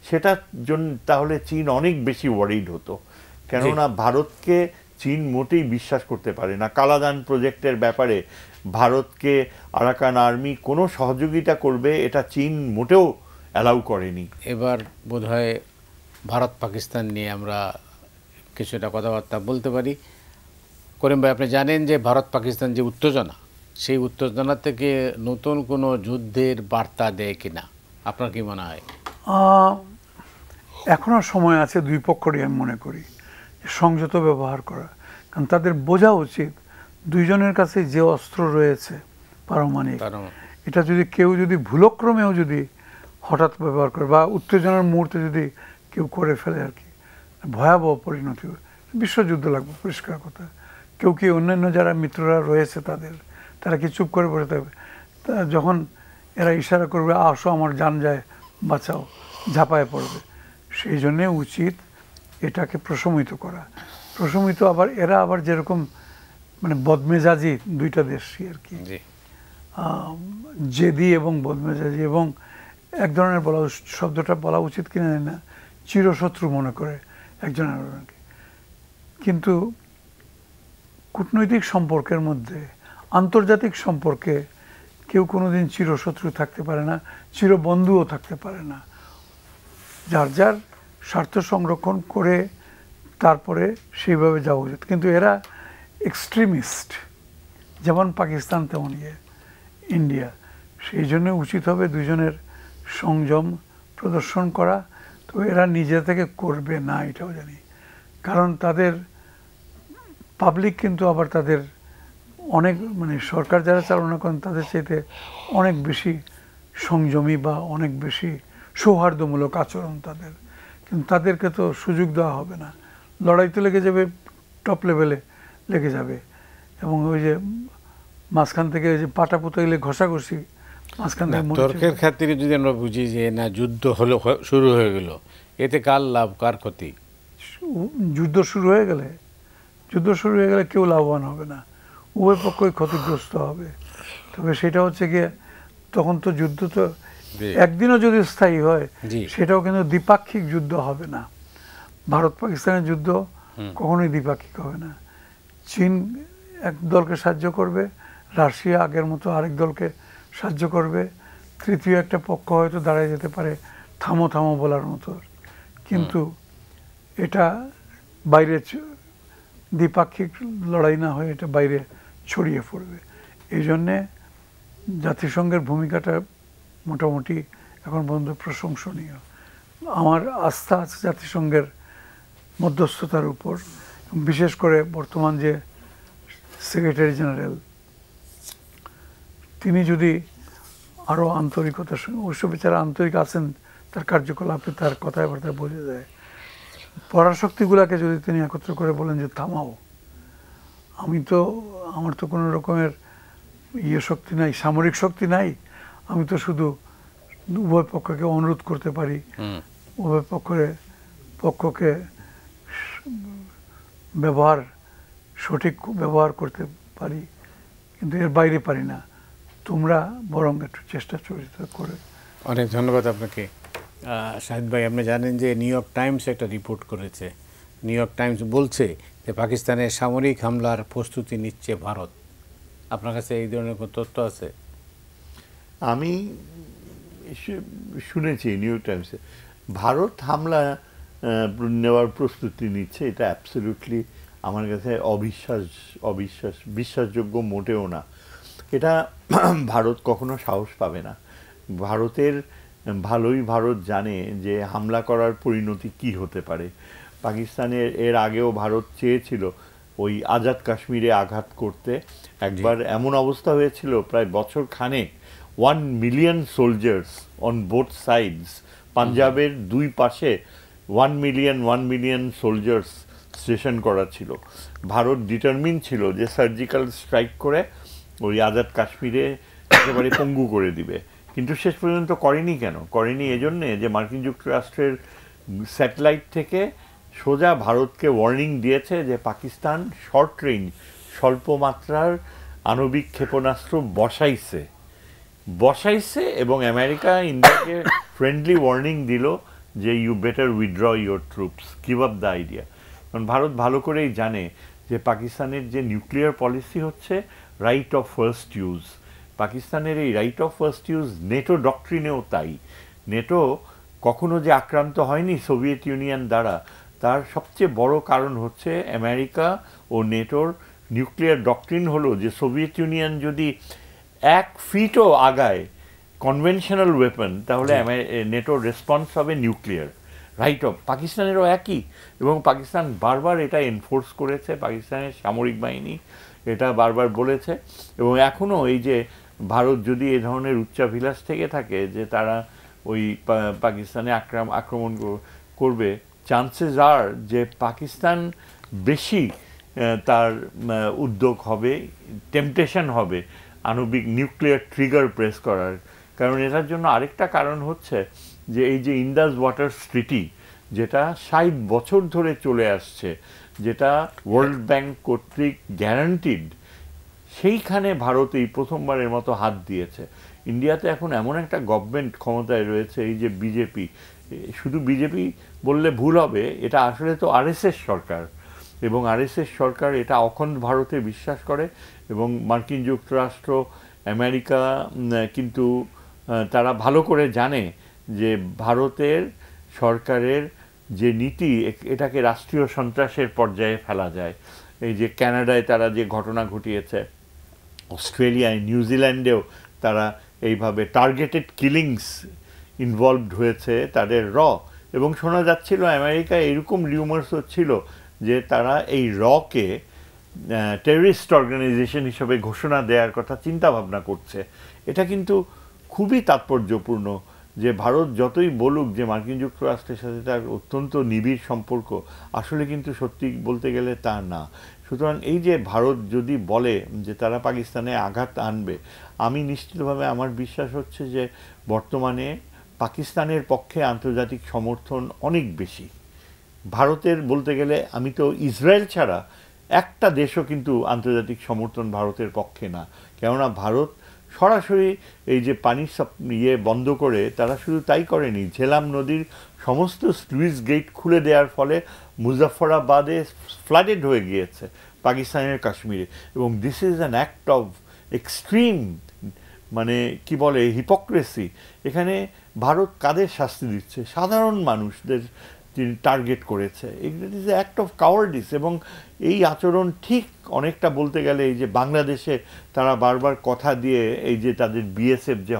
সেটার জন্য, তাহলে চীন অনেক বেশি ওয়ারিড হতো। কেননা ভারতকে চীন মোটেই বিশ্বাস করতে পারে না। কালাদান প্রজেক্টের ব্যাপারে ভারতকে আরাকান আর্মি কোনো সহযোগিতা করবে, এটা চীন মোটেও অ্যালাউ করেনি। এবার বোধহয় ভারত পাকিস্তান নিয়ে আমরা কিছুটা কথাবার্তা বলতে পারি। করিম ভাই, আপনি জানেন যে ভারত পাকিস্তান যে উত্তেজনা, সেই উত্তেজনা থেকে নতুন কোনো যুদ্ধের বার্তা দেয় কিনা, আপনার কি মনে হয়? এখনো সময় আছে দুই পক্ষেরই, আমি মনে করি সংযত ব্যবহার করা। কারণ তাদের বোঝা উচিত দুইজনের কাছে যে অস্ত্র রয়েছে পারমাণবিক, এটা যদি কেউ যদি ভুলক্রমেও যদি হঠাৎ ব্যবহার করে বা উত্তেজনার মুহূর্তে যদি কেউ করে ফেলে, আর কি ভয়াবহ পরিণতি, বিশ্বযুদ্ধ লাগবে, পরিষ্কার কথা। কেউ কি অন্যান্য যারা মিত্ররা রয়েছে তারা কি চুপ করে বসে থাকবে? যখন এরা ইশারা করবে আসো আমার জান যায় বাঁচাও, ঝাঁপায় পড়বে। সেই জন্যে উচিত এটাকে প্রশমিত করা। প্রশমিত আবার এরা আবার যেরকম মানে বদমেজাজি দুইটা দেশই আর কি, জেদি এবং বদমেজাজি, এবং এক ধরনের শব্দটা বলা উচিত কিনা জানি না, চিরশত্রু মনে করে একজন আরেকজনকে। কিন্তু কূটনৈতিক সম্পর্কের মধ্যে, আন্তর্জাতিক সম্পর্কে কেউ কোনোদিন চিরশত্রু থাকতে পারে না, চিরবন্ধুও থাকতে পারে না। যার যার স্বার্থ সংরক্ষণ করে তারপরে সেইভাবে যাওয়া উচিত। কিন্তু এরা এক্সট্রিমিস্ট, যেমন পাকিস্তান তেমন ইন্ডিয়া। সেই জন্য উচিত হবে দুজনের সংযম প্রদর্শন করা। তো এরা নিজে থেকে করবে না, এটাও জানি। কারণ তাদের পাবলিক কিন্তু আবার তাদের অনেক মানে সরকার যারা চালনা করেন তাদের চাইতে অনেক বেশি সংযমী বা অনেক বেশি সৌহার্দ্যমূলক আচরণ তাদের, কিন্তু তাদেরকে তো সুযোগ দেওয়া হবে না। লড়াই তো লেগে যাবে, টপ লেভেলে লেগে যাবে, এবং ওই যে মাঝখান থেকে ওই যে পাটা পুঁতে গেলে ঘষাঘষি মাঝখান থেকে তর্কের খাতিরে যদি আমরা বুঝি যে না যুদ্ধ হলো, শুরু হয়ে গেল, এতে কার লাভ কার ক্ষতি? যুদ্ধ শুরু হয়ে গেলে কেউ লাভবান হবে না, উভয় পক্ষই ক্ষতিগ্রস্ত হবে। তবে সেটা হচ্ছে গিয়ে তখন তো যুদ্ধ তো একদিনও যদি স্থায়ী হয় সেটাও কিন্তু দ্বিপাক্ষিক যুদ্ধ হবে না। ভারত পাকিস্তানের যুদ্ধ কখনোই দ্বিপাক্ষিক হবে না। চীন এক দলকে সাহায্য করবে, রাশিয়া আগের মতো আরেক দলকে সাহায্য করবে, তৃতীয় একটা পক্ষ হয়তো দাঁড়ায় যেতে পারে থামো থামো বলার মতো, কিন্তু এটা বাইরে দ্বিপাক্ষিক লড়াই না হয়ে এটা বাইরে ছড়িয়ে পড়বে। এই জন্যে জাতিসংঘের ভূমিকাটা মোটামুটি এখন পর্যন্ত প্রশংসনীয়। আমার আস্থা আছে জাতিসংঘের মধ্যস্থতার উপর, বিশেষ করে বর্তমান যে সেক্রেটারি জেনারেল, তিনি যদি আরও আন্তরিকতার সঙ্গে, অবশ্য বেচারা আন্তরিক আছেন, তার কার্যকলাপে তার কথায় বার্তায় বোঝা যায়, পরাশক্তিগুলাকে যদি তিনি একত্র করে বলেন যে থামাও, আমার তো কোনো রকমের শক্তি নাই, সামরিক শক্তি নাই, আমি তো শুধু উভয় পক্ষকে অনুরোধ করতে পারি, উভয় পক্ষকে সঠিক ব্যবহার করতে পারি, কিন্তু এর বাইরে পারি না, তোমরা বরং একটু চেষ্টা চরিত করে। অনেক ধন্যবাদ আপনাকে শাহিদ ভাই। আপনি জানেন যে নিউ ইয়র্ক টাইমস একটা রিপোর্ট করেছে, নিউ ইয়র্ক টাইমস বলছে যে পাকিস্তানের সামরিক হামলার প্রস্তুতি নিচ্ছে ভারত। আপনার কাছে এই ধরনের কোনো তথ্য আছে? আমি শুনেছি নিউ ইয়র্ক টাইমসে ভারত হামলা নেওয়ার প্রস্তুতি নিচ্ছে, এটা অ্যাবসলিউটলি আমার কাছে বিশ্বাসযোগ্য মোটেও না। এটা ভারত কখনো সাহস পাবে না। ভারত জানে যে হামলা করার পরিণতি কি হতে পারে। পাকিস্তানের এর আগেও ভারত চেয়েছিল ওই আজাদ কাশ্মীরে আঘাত করতে। একবার এমন অবস্থা হয়েছিল প্রায় বছর খানেক 1 million soldiers on both sides, পাঞ্জাবের দুই পাশে 1 মিলিয়ন সোলজার্স স্টেশন করা ছিল। ভারত ডিটারমিন ছিল যে সার্জিক্যাল স্ট্রাইক করে ওই আজাদ কাশ্মীরে একেবারে পঙ্গু করে দিবে, কিন্তু শেষ পর্যন্ত করেনি। কেন করেনি? এজন্যে যে মার্কিন যুক্তরাষ্ট্রের স্যাটেলাইট থেকে সোজা ভারতকে ওয়ার্নিং দিয়েছে যে পাকিস্তান শর্ট রেঞ্জ, স্বল্প মাত্রার আণবিক ক্ষেপণাস্ত্র বসাইছে এবং আমেরিকা ইন্ডিয়াকে ফ্রেন্ডলি ওয়ার্নিং দিল যে you better withdraw your troops, give up the idea. কারণ ভারত ভালো করেই জানে যে পাকিস্তানের যে নিউক্লিয়ার পলিসি হচ্ছে রাইট অফ ফার্স্ট ইউজ। পাকিস্তানের এই right of first use NATO ডক্ট্রিনেও তাই। নেটো কখনো যে আক্রান্ত হয়নি সোভিয়েত ইউনিয়ন দ্বারা, তার সবচেয়ে বড় কারণ হচ্ছে আমেরিকা ও নেটোর নিউক্লিয়ার ডক্ট্রিন হলো যে সোভিয়েত ইউনিয়ন যদি 1 ফিটও আগায় কনভেনশনাল ওয়েপন, তাহলে নেটোর রেসপন্স হবে নিউক্লিয়ার। রাইট অফ পাকিস্তানেরও একই, এবং পাকিস্তান বারবার এটা এনফোর্স করেছে, পাকিস্তানের সামরিক বাহিনী এটা বারবার বলেছে। এবং এখনও এই যে ভারত যদি এ ধরনের উচ্চাভিলাষ থেকে থাকে যে তারা ওই পাকিস্তানে আক্রমণ করবে, চান্সেস আর যে পাকিস্তান বেশি তার উদ্যোগ হবে, টেম্পটেশন হবে আণবিক নিউক্লিয়ার ট্রিগার প্রেস করার। কারণ এটার জন্য আরেকটা কারণ হচ্ছে যে এই যে ইন্দাস ওয়াটার ট্রিটি, যেটা 60 বছর ধরে চলে আসছে, যেটা ওয়ার্ল্ড ব্যাংক কর্তৃক গ্যারান্টিড, সেইখানে ভারত এই প্রথমবারের মতো হাত দিয়েছে। ইন্ডিয়াতে এখন এমন একটা গভর্নমেন্ট ক্ষমতায় রয়েছে, এই যে বিজেপি, শুধু বিজেপি বললে ভুল হবে, এটা আসলে তো আরএসএস সরকার, এবং আরএসএস সরকার এটা অখণ্ড ভারতে বিশ্বাস করে। এবং মার্কিন যুক্তরাষ্ট্র, আমেরিকা কিন্তু তারা ভালো করে জানে যে ভারতের সরকারের যে নীতি, এটাকে রাষ্ট্রীয় সন্ত্রাসের পর্যায়ে ফেলা যায়। এই যে কানাডায় তারা যে ঘটনা ঘটিয়েছে, অস্ট্রেলিয়ায়, নিউজিল্যান্ডেও তারা এইভাবে টার্গেটেড কিলিংস ইনভলভড হয়েছে তাদের এবং শোনা যাচ্ছিল আমেরিকায় এরকম রিউমার্স হচ্ছিল যে তারা এই কে টেররিস্ট অর্গানাইজেশন হিসেবে ঘোষণা দেওয়ার কথা চিন্তা ভাবনা করছে, এটা কিন্তু খুবই তাৎপর্যপূর্ণ। যে ভারত যতই বলুক যে মার্কিন যুক্তরাষ্ট্রের সাথে তার অত্যন্ত নিবিড় সম্পর্ক, আসলে কিন্তু সত্যি বলতে গেলে তা না। সুতরাং এই যে ভারত যদি বলে যে তারা পাকিস্তানে আঘাত আনবে, আমি নিশ্চিতভাবে আমার বিশ্বাস হচ্ছে যে বর্তমানে পাকিস্তানের পক্ষে আন্তর্জাতিক সমর্থন অনেক বেশি। ভারতের বলতে গেলে আমি তো ইসরায়েল ছাড়া একটা দেশও কিন্তু আন্তর্জাতিক সমর্থন ভারতের পক্ষে না। কেননা ভারত সরাসরি এই যে পানি বন্ধ করে, তারা শুধু তাই করেনি, ঝেলাম নদীর সমস্ত স্লুইস গেট খুলে দেওয়ার ফলে মুজাফফরাবাদে ফ্লাডেড হয়ে গিয়েছে পাকিস্তানের কাশ্মীরে। এবং this is an act of extreme, মানে কি বলে, হিপোক্রেসি। এখানে ভারত কাদের শাস্তি দিচ্ছে? সাধারণ মানুষদের তিনি টার্গেট করেছে। It is act of cowardice. এবং এই আচরণ ঠিক অনেকটা বলতে গেলে এই যে বাংলাদেশে তারা বারবার কথা দিয়ে এই যে তাদের বিএসএফ যে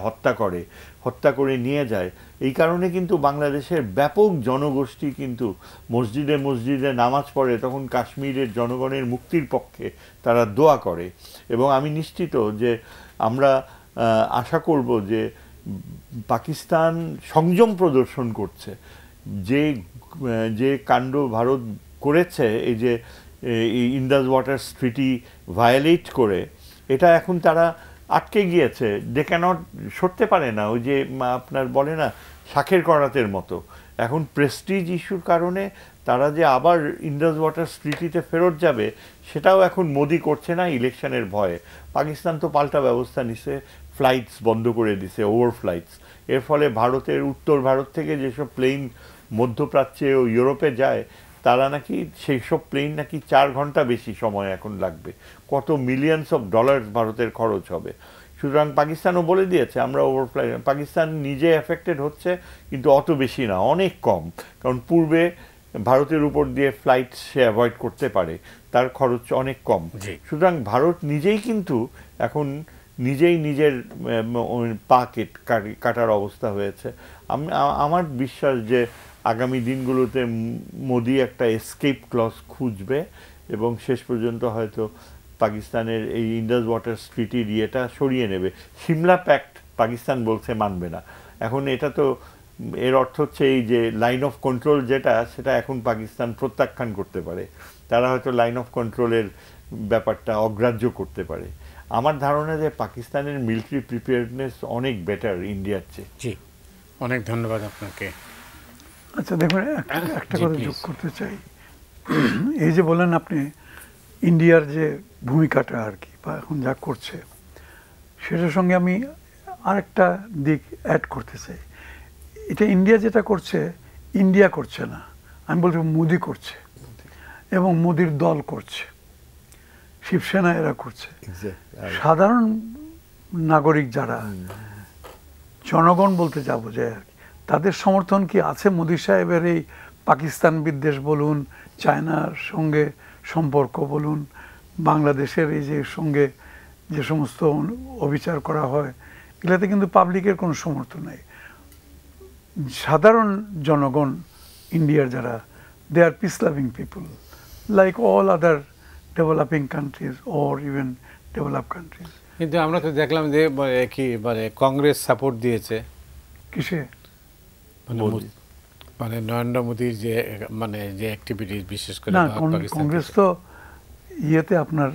হত্যা করে নিয়ে যায়, এই কারণে কিন্তু বাংলাদেশের ব্যাপক জনগোষ্ঠী কিন্তু মসজিদে মসজিদে নামাজ পড়ে, তখন কাশ্মীরের জনগণের মুক্তির পক্ষে তারা দোয়া করে। এবং আমি নিশ্চিত যে আমরা আশা করব যে পাকিস্তান সংযম প্রদর্শন করছে। যে কাণ্ড ভারত করেছে, এই যে ইন্দাস ওয়াটার ট্রিটি ভায়োলেট করে, এটা এখন তারা আটকে গিয়েছে, দে ক্যানট সরতে পারে না। ওই যে আপনার বলে না শাঁখের করাতের মতো। এখন প্রেস্টিজ ইস্যুর কারণে তারা যে আবার ইন্দাস ওয়াটার ট্রিটিতে ফেরত যাবে, সেটাও এখন মোদি করছে না ইলেকশনের ভয়ে। পাকিস্তান তো পাল্টা ব্যবস্থা নিছে, ফ্লাইটস বন্ধ করে দিছে, ওভার ফ্লাইটস। এর ফলে ভারতের উত্তর ভারত থেকে যেসব প্লেন মধ্যপ্রাচ্যে ও ইউরোপে যায়, তারা নাকি সেই সব প্লেন নাকি 4 ঘন্টা বেশি সময় এখন লাগবে। কত মিলিয়নস অফ ডলার ভারতের খরচ হবে। সুতরাং পাকিস্তানও বলে দিয়েছে আমরা ওভারফ্লাই। পাকিস্তান নিজে এফেক্টেড হচ্ছে, কিন্তু অত বেশি না, অনেক কম। কারণ পূর্বে ভারতের উপর দিয়ে ফ্লাইট সে অ্যাভয়েড করতে পারে, তার খরচ অনেক কম। সুতরাং ভারত নিজেই কিন্তু এখন নিজের পা কাটার অবস্থা হয়েছে। আমার বিশ্বাস যে আগামী দিনগুলোতে মোদি একটা এসকেপ ক্লজ খুঁজবে এবং শেষ পর্যন্ত হয়তো পাকিস্তানের এই ইন্দাস ওয়াটার ট্রিটির ইয়েটা সরিয়ে নেবে। সিমলা প্যাক্ট পাকিস্তান বলছে মানবে না। এখন এটা তো এর অর্থ হচ্ছে এই যে লাইন অফ কন্ট্রোল যেটা, সেটা এখন পাকিস্তান প্রত্যাখ্যান করতে পারে। তারা হয়তো লাইন অফ কন্ট্রোলের ব্যাপারটা অগ্রাহ্য করতে পারে। আমার ধারণা যে পাকিস্তানের মিলিটারি প্রিপেয়ারনেস অনেক বেটার ইন্ডিয়ার চেয়ে। জি, অনেক ধন্যবাদ আপনাকে। আচ্ছা দেখুন, একটা কথা যোগ করতে চাই। এই যে বলেন আপনি ইন্ডিয়ার যে ভূমিকাটা আর কি, বা এখন যা করছে, সেটার সঙ্গে আমি আরেকটা দিক অ্যাড করতে চাই। এটা ইন্ডিয়া যেটা করছে, ইন্ডিয়া করছে না, আমি বলছি মোদি করছে এবং মোদির দল করছে, শিবসেনা এরা করছে। সাধারণ নাগরিক যারা, জনগণ বলতে যাবো যে তাদের সমর্থন কি আছে মোদি সাহেবের এই পাকিস্তান বিদ্বেষ বলুন, চায়নার সঙ্গে সম্পর্ক বলুন, বাংলাদেশের এই যে সঙ্গে যে সমস্ত অবিচার করা হয়, এগুলোতে কিন্তু পাবলিকের কোনো সমর্থন নেই। সাধারণ জনগণ ইন্ডিয়ার যারা, they are peace loving people like all other developing countries or even develop countries. কিন্তু আমরা তো দেখলাম যে কি কংগ্রেস সাপোর্ট দিয়েছে কিসে, মানে নরেন্দ্র মোদীর যে যে অ্যাক্টিভিটিস, বিশেষ করে না কংগ্রেস তো ইয়েতে আপনার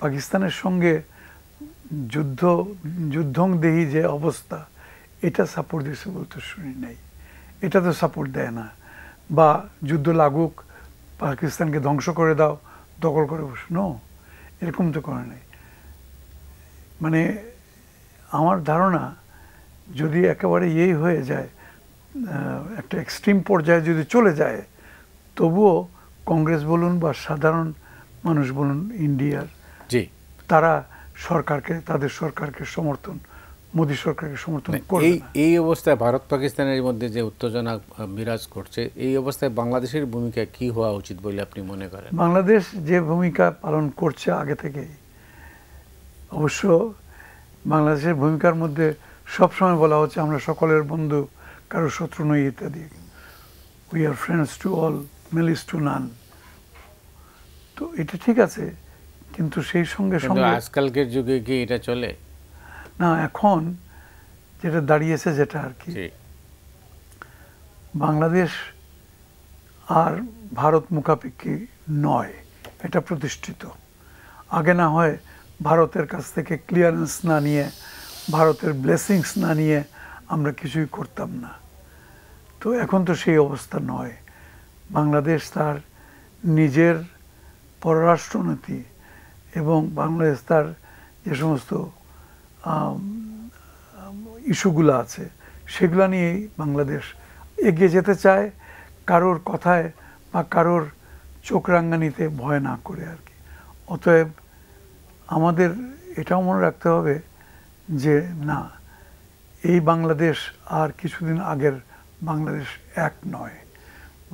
পাকিস্তানের সঙ্গে যুদ্ধংদেহী যে অবস্থা, এটা সাপোর্ট দিয়েছে বলতে শুনি নাই। এটা তো সাপোর্ট দেয় না। বা যুদ্ধ লাগুক, পাকিস্তানকে ধ্বংস করে দাও, দখল করে বসো, নো, এরকম তো করে নাই। মানে আমার ধারণা যদি একেবারে ইয়েই হয়ে যায়, একটা এক্সট্রিম পর্যায়ে যদি চলে যায়, তবুও কংগ্রেস বলুন বা সাধারণ মানুষ বলুন ইন্ডিয়ার, তারা সরকারকে, তাদের সরকারকে সমর্থন, মোদী সরকারকে সমর্থন করবে না। এই অবস্থায় ভারত পাকিস্তানের মধ্যে যে উত্তেজনা বিরাজ করছে, এই অবস্থায় বাংলাদেশের ভূমিকা কি হওয়া উচিত বলে আপনি মনে করেন? বাংলাদেশ যে ভূমিকা পালন করছে আগে থেকেই, অবশ্য বাংলাদেশের ভূমিকার মধ্যে সবসময় বলা হচ্ছে আমরা সকলের বন্ধু, কারো শত্রু নই ইত্যাদি। We are friends to all, malice to none. তো এটা ঠিক আছে, কিন্তু সেই সঙ্গে কিন্তু সঙ্গে আজকালকের যুগে কি এটা চলে? না, এখন যেটা দাঁড়িয়েছে যেটা আর কি, জি, বাংলাদেশ আর ভারত মুখাপেক্ষী নয়, এটা প্রতিষ্ঠিত। আগে না হয় ভারতের কাছ থেকে ক্লিয়ারেন্স না নিয়ে, ভারতের ব্লেসিংস না নিয়ে আমরা কিছুই করতাম না। তো এখন তো সেই অবস্থা নয়। বাংলাদেশ তার নিজের পররাষ্ট্রনীতি এবং বাংলাদেশ তার যে সমস্ত ইস্যুগুলো আছে সেগুলো নিয়েই বাংলাদেশ এগিয়ে যেতে চায়, কারোর কথায় বা কারোর চোখ রাঙানিতে ভয় না করে আর কি। অতএব আমাদের এটাও মনে রাখতে হবে যে না, এই বাংলাদেশ আর কিছুদিন আগের বাংলাদেশ এক নয়।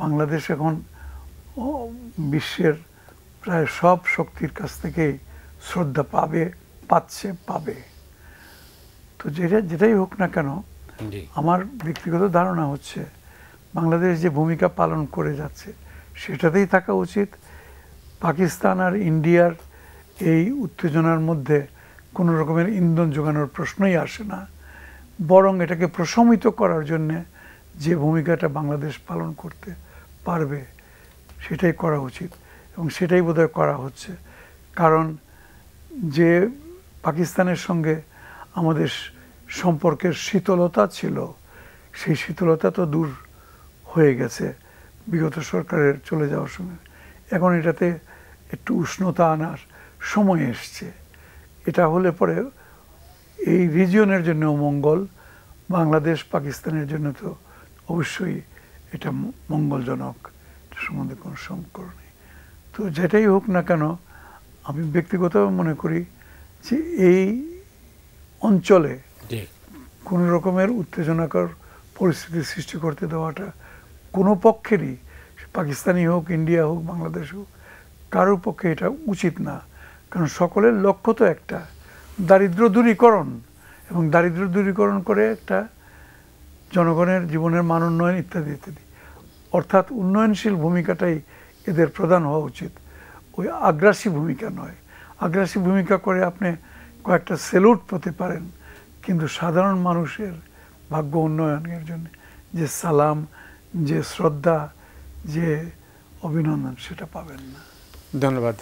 বাংলাদেশ এখন বিশ্বের প্রায় সব শক্তির কাছ থেকেই শ্রদ্ধা পাবে। তো যেটাই হোক না কেন, আমার ব্যক্তিগত ধারণা হচ্ছে বাংলাদেশ যে ভূমিকা পালন করে যাচ্ছে সেটাতেই থাকা উচিত। পাকিস্তান আর ইন্ডিয়ার এই উত্তেজনার মধ্যে কোনো রকমের ইন্ধন যোগানোর প্রশ্নই আসে না, বরং এটাকে প্রশমিত করার জন্যে যে ভূমিকাটা বাংলাদেশ পালন করতে পারবে সেটাই করা উচিত, এবং সেটাই বোধহয় করা হচ্ছে। কারণ যে পাকিস্তানের সঙ্গে আমাদের সম্পর্কের শীতলতা ছিল, সেই শীতলতা তো দূর হয়ে গেছে বিগত সরকারের চলে যাওয়ার সময়। এখন এটাতে একটু উষ্ণতা আনার সময় এসছে। এটা হলে পরে এই রিজিয়নের জন্য মঙ্গল, বাংলাদেশ পাকিস্তানের জন্য তো অবশ্যই এটা মঙ্গলজনক, এটা সম্বন্ধে কোনো সংকর নেই। তো যেটাই হোক না কেন, আমি ব্যক্তিগতভাবে মনে করি যে এই অঞ্চলে কোনো রকমের উত্তেজনাকর পরিস্থিতি সৃষ্টি করতে দেওয়াটা কোনো পক্ষেরই, পাকিস্তানি হোক, ইন্ডিয়া হোক, বাংলাদেশ হোক, কারোর পক্ষে এটা উচিত না। কারণ সকলের লক্ষ্য তো একটা, দারিদ্র্য দূরীকরণ, এবং দারিদ্র্য দূরীকরণ করে একটা জনগণের জীবনের মান উন্নয়ন ইত্যাদি ইত্যাদি। অর্থাৎ উন্নয়নশীল ভূমিকাটাই এদের প্রধান হওয়া উচিত, ওই আগ্রাসী ভূমিকা নয়। আগ্রাসী ভূমিকা করে আপনি কয়েকটা সেলুট পেতে পারেন, কিন্তু সাধারণ মানুষের ভাগ্য উন্নয়নের জন্য যে সালাম, যে শ্রদ্ধা, যে অভিনন্দন, সেটা পাবেন না। ধন্যবাদ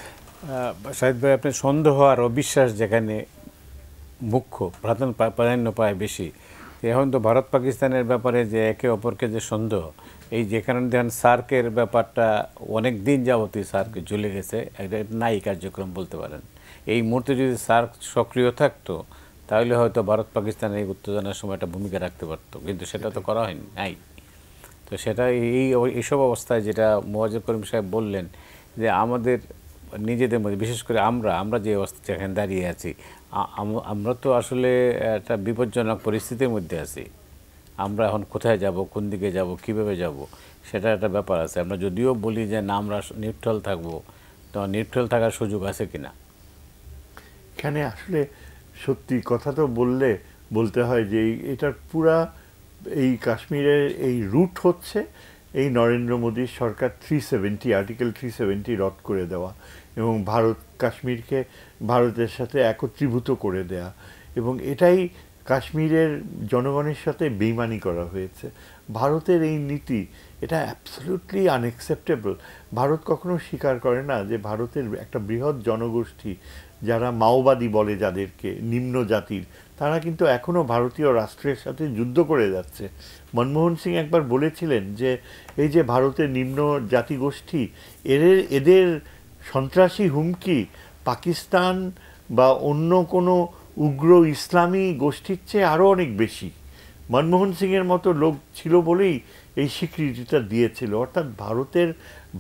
শাহিদ ভাই। আপনি সন্দেহ আর অবিশ্বাস যেখানে মুখ্য প্রাধান্য পায় বেশি, এখন তো ভারত পাকিস্তানের ব্যাপারে যে একে অপরকে যে সন্দেহ, এই যেখানে দেখেন সার্কের ব্যাপারটা অনেক দিন যাবতীয় সার্ক ঝুলে গেছে, এটা নাই কার্যক্রম বলতে পারেন। এই মুহূর্তে যদি সার্ক সক্রিয় থাকতো তাহলে হয়তো ভারত পাকিস্তানের এই উত্তেজনার সময় একটা ভূমিকা রাখতে পারতো, কিন্তু সেটা তো করা হয়নি, নাই। তো সেটা এইসব অবস্থায় যেটা মোয়াজ্জেম করিম সাহেব বললেন যে আমাদের নিজেদের মধ্যে, বিশেষ করে আমরা যে অবস্থা যেখানে দাঁড়িয়ে আছি, আমরা তো আসলে একটা বিপজ্জনক পরিস্থিতির মধ্যে আছি। আমরা এখন কোথায় যাব, কোন দিকে যাব, কিভাবে যাব, সেটা একটা ব্যাপার আছে। আমরা যদিও বলি যে না আমরা নিউট্রাল থাকবো, তো নিউট্রাল থাকার সুযোগ আছে কিনা? এখানে আসলে সত্যি কথা তো বলতে হয় যে এটার পুরা এই কাশ্মীরের এই রুট হচ্ছে এই নরেন্দ্র মোদীর সরকার আর্টিকেল 370 রদ করে দেওয়া এবং কাশ্মীরকে ভারতের সাথে একত্রীভূত করে দেয়া, এবং এটাই কাশ্মীরের জনগণের সাথে বেইমানি করা হয়েছে। ভারতের এই নীতি, এটা অ্যাবসলিউটলি আনএক্সেপ্টেবল। ভারত কখনো স্বীকার করে না যে ভারতের একটা বৃহৎ জনগোষ্ঠী, যারা মাওবাদী বলে যাদেরকে, নিম্ন জাতির, তারা কিন্তু এখনও ভারতীয় রাষ্ট্রের সাথে যুদ্ধ করে যাচ্ছে। মনমোহন সিং একবার বলেছিলেন যে এই যে ভারতের নিম্ন জাতিগোষ্ঠী, এদের সন্ত্রাসী হুমকি পাকিস্তান বা অন্য কোনো উগ্র ইসলামী গোষ্ঠীর চেয়ে আরও অনেক বেশি। মনমোহন সিংয়ের মতো লোক ছিল বলেই এই স্বীকৃতিটা দিয়েছিল। অর্থাৎ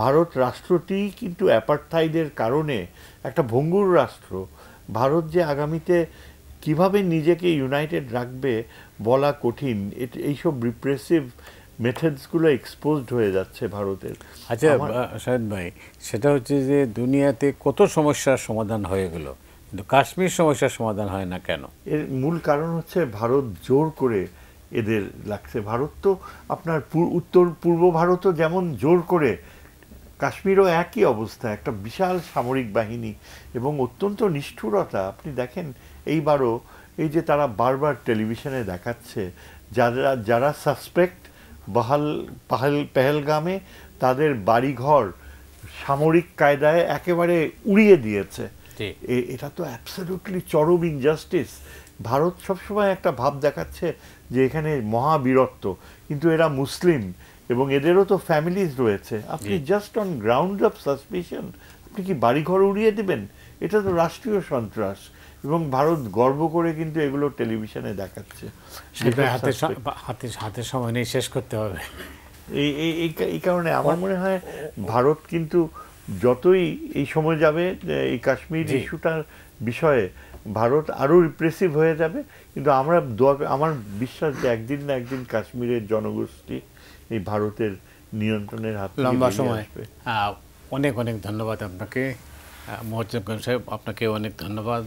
ভারত রাষ্ট্রটি কিন্তু অ্যাপার্থাইডের কারণে একটা ভঙ্গুর রাষ্ট্র। ভারত যে আগামীতে কিভাবে নিজেকে ইউনাইটেড রাখবে বলা কঠিন। এইসব রিপ্রেসিভ মেথডসগুলো এক্সপোজড হয়ে যাচ্ছে ভারতের। আচ্ছা শাহিদ ভাই, সেটা হচ্ছে যে দুনিয়াতে কত সমস্যার সমাধান হয়ে গেল, কিন্তু কাশ্মীর সমস্যার সমাধান হয় না কেন? এর মূল কারণ হচ্ছে ভারত জোর করে এদের লাগছে। ভারত তো আপনার উত্তর পূর্ব ভারতও যেমন জোর করে কাশ্মীরও একই অবস্থা, একটা বিশাল সামরিক বাহিনী এবং অত্যন্ত নিষ্ঠুরতা। আপনি দেখেন এইবারও এই যে তারা বারবার টেলিভিশনে দেখাচ্ছে যারা যারা সাসপেক্ট পেহেলগামে তাদের বাড়িঘর সামরিক কায়দায় একেবারে উড়িয়ে দিয়েছে। এটা তো অ্যাবসলিউটলি চরম ইনজাস্টিস। ভারত সবসময় একটা ভাব দেখাচ্ছে যে এখানে মহাবীরত্ব, কিন্তু এরা মুসলিম এবং এদেরও তো ফ্যামিলিজ রয়েছে। আপনি just on ground of suspicion আপনি কি বাড়িঘর উড়িয়ে দেবেন? এটা তো রাষ্ট্রীয় সন্ত্রাস, এবং ভারত গর্ব করে কিন্তু এগুলো টেলিভিশনে দেখাচ্ছে। হাতে সময় নেই, শেষ করতে হবে। এই কারণে আমার মনে হয় ভারত কিন্তু যতই এই সময় যাবে এই কাশ্মীর ইস্যুটার বিষয়ে ভারত আরো রিপ্রেসিভ হয়ে যাবে। কিন্তু আমার বিশ্বাস যে একদিন না একদিন কাশ্মীরের জনগোষ্ঠী এই ভারতের নিয়ন্ত্রণের হাত থেকে লম্বা বেরিয়ে সময় আসবে। অনেক অনেক ধন্যবাদ আপনাকে মোয়াজ্জেম সাহেব, আপনাকে অনেক ধন্যবাদ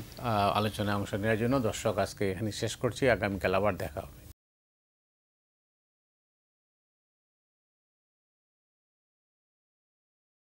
আলোচনায় অংশ নেওয়ার জন্য। দর্শক, আজকে এখানে শেষ করছি, আগামীকাল আবার দেখা হবে।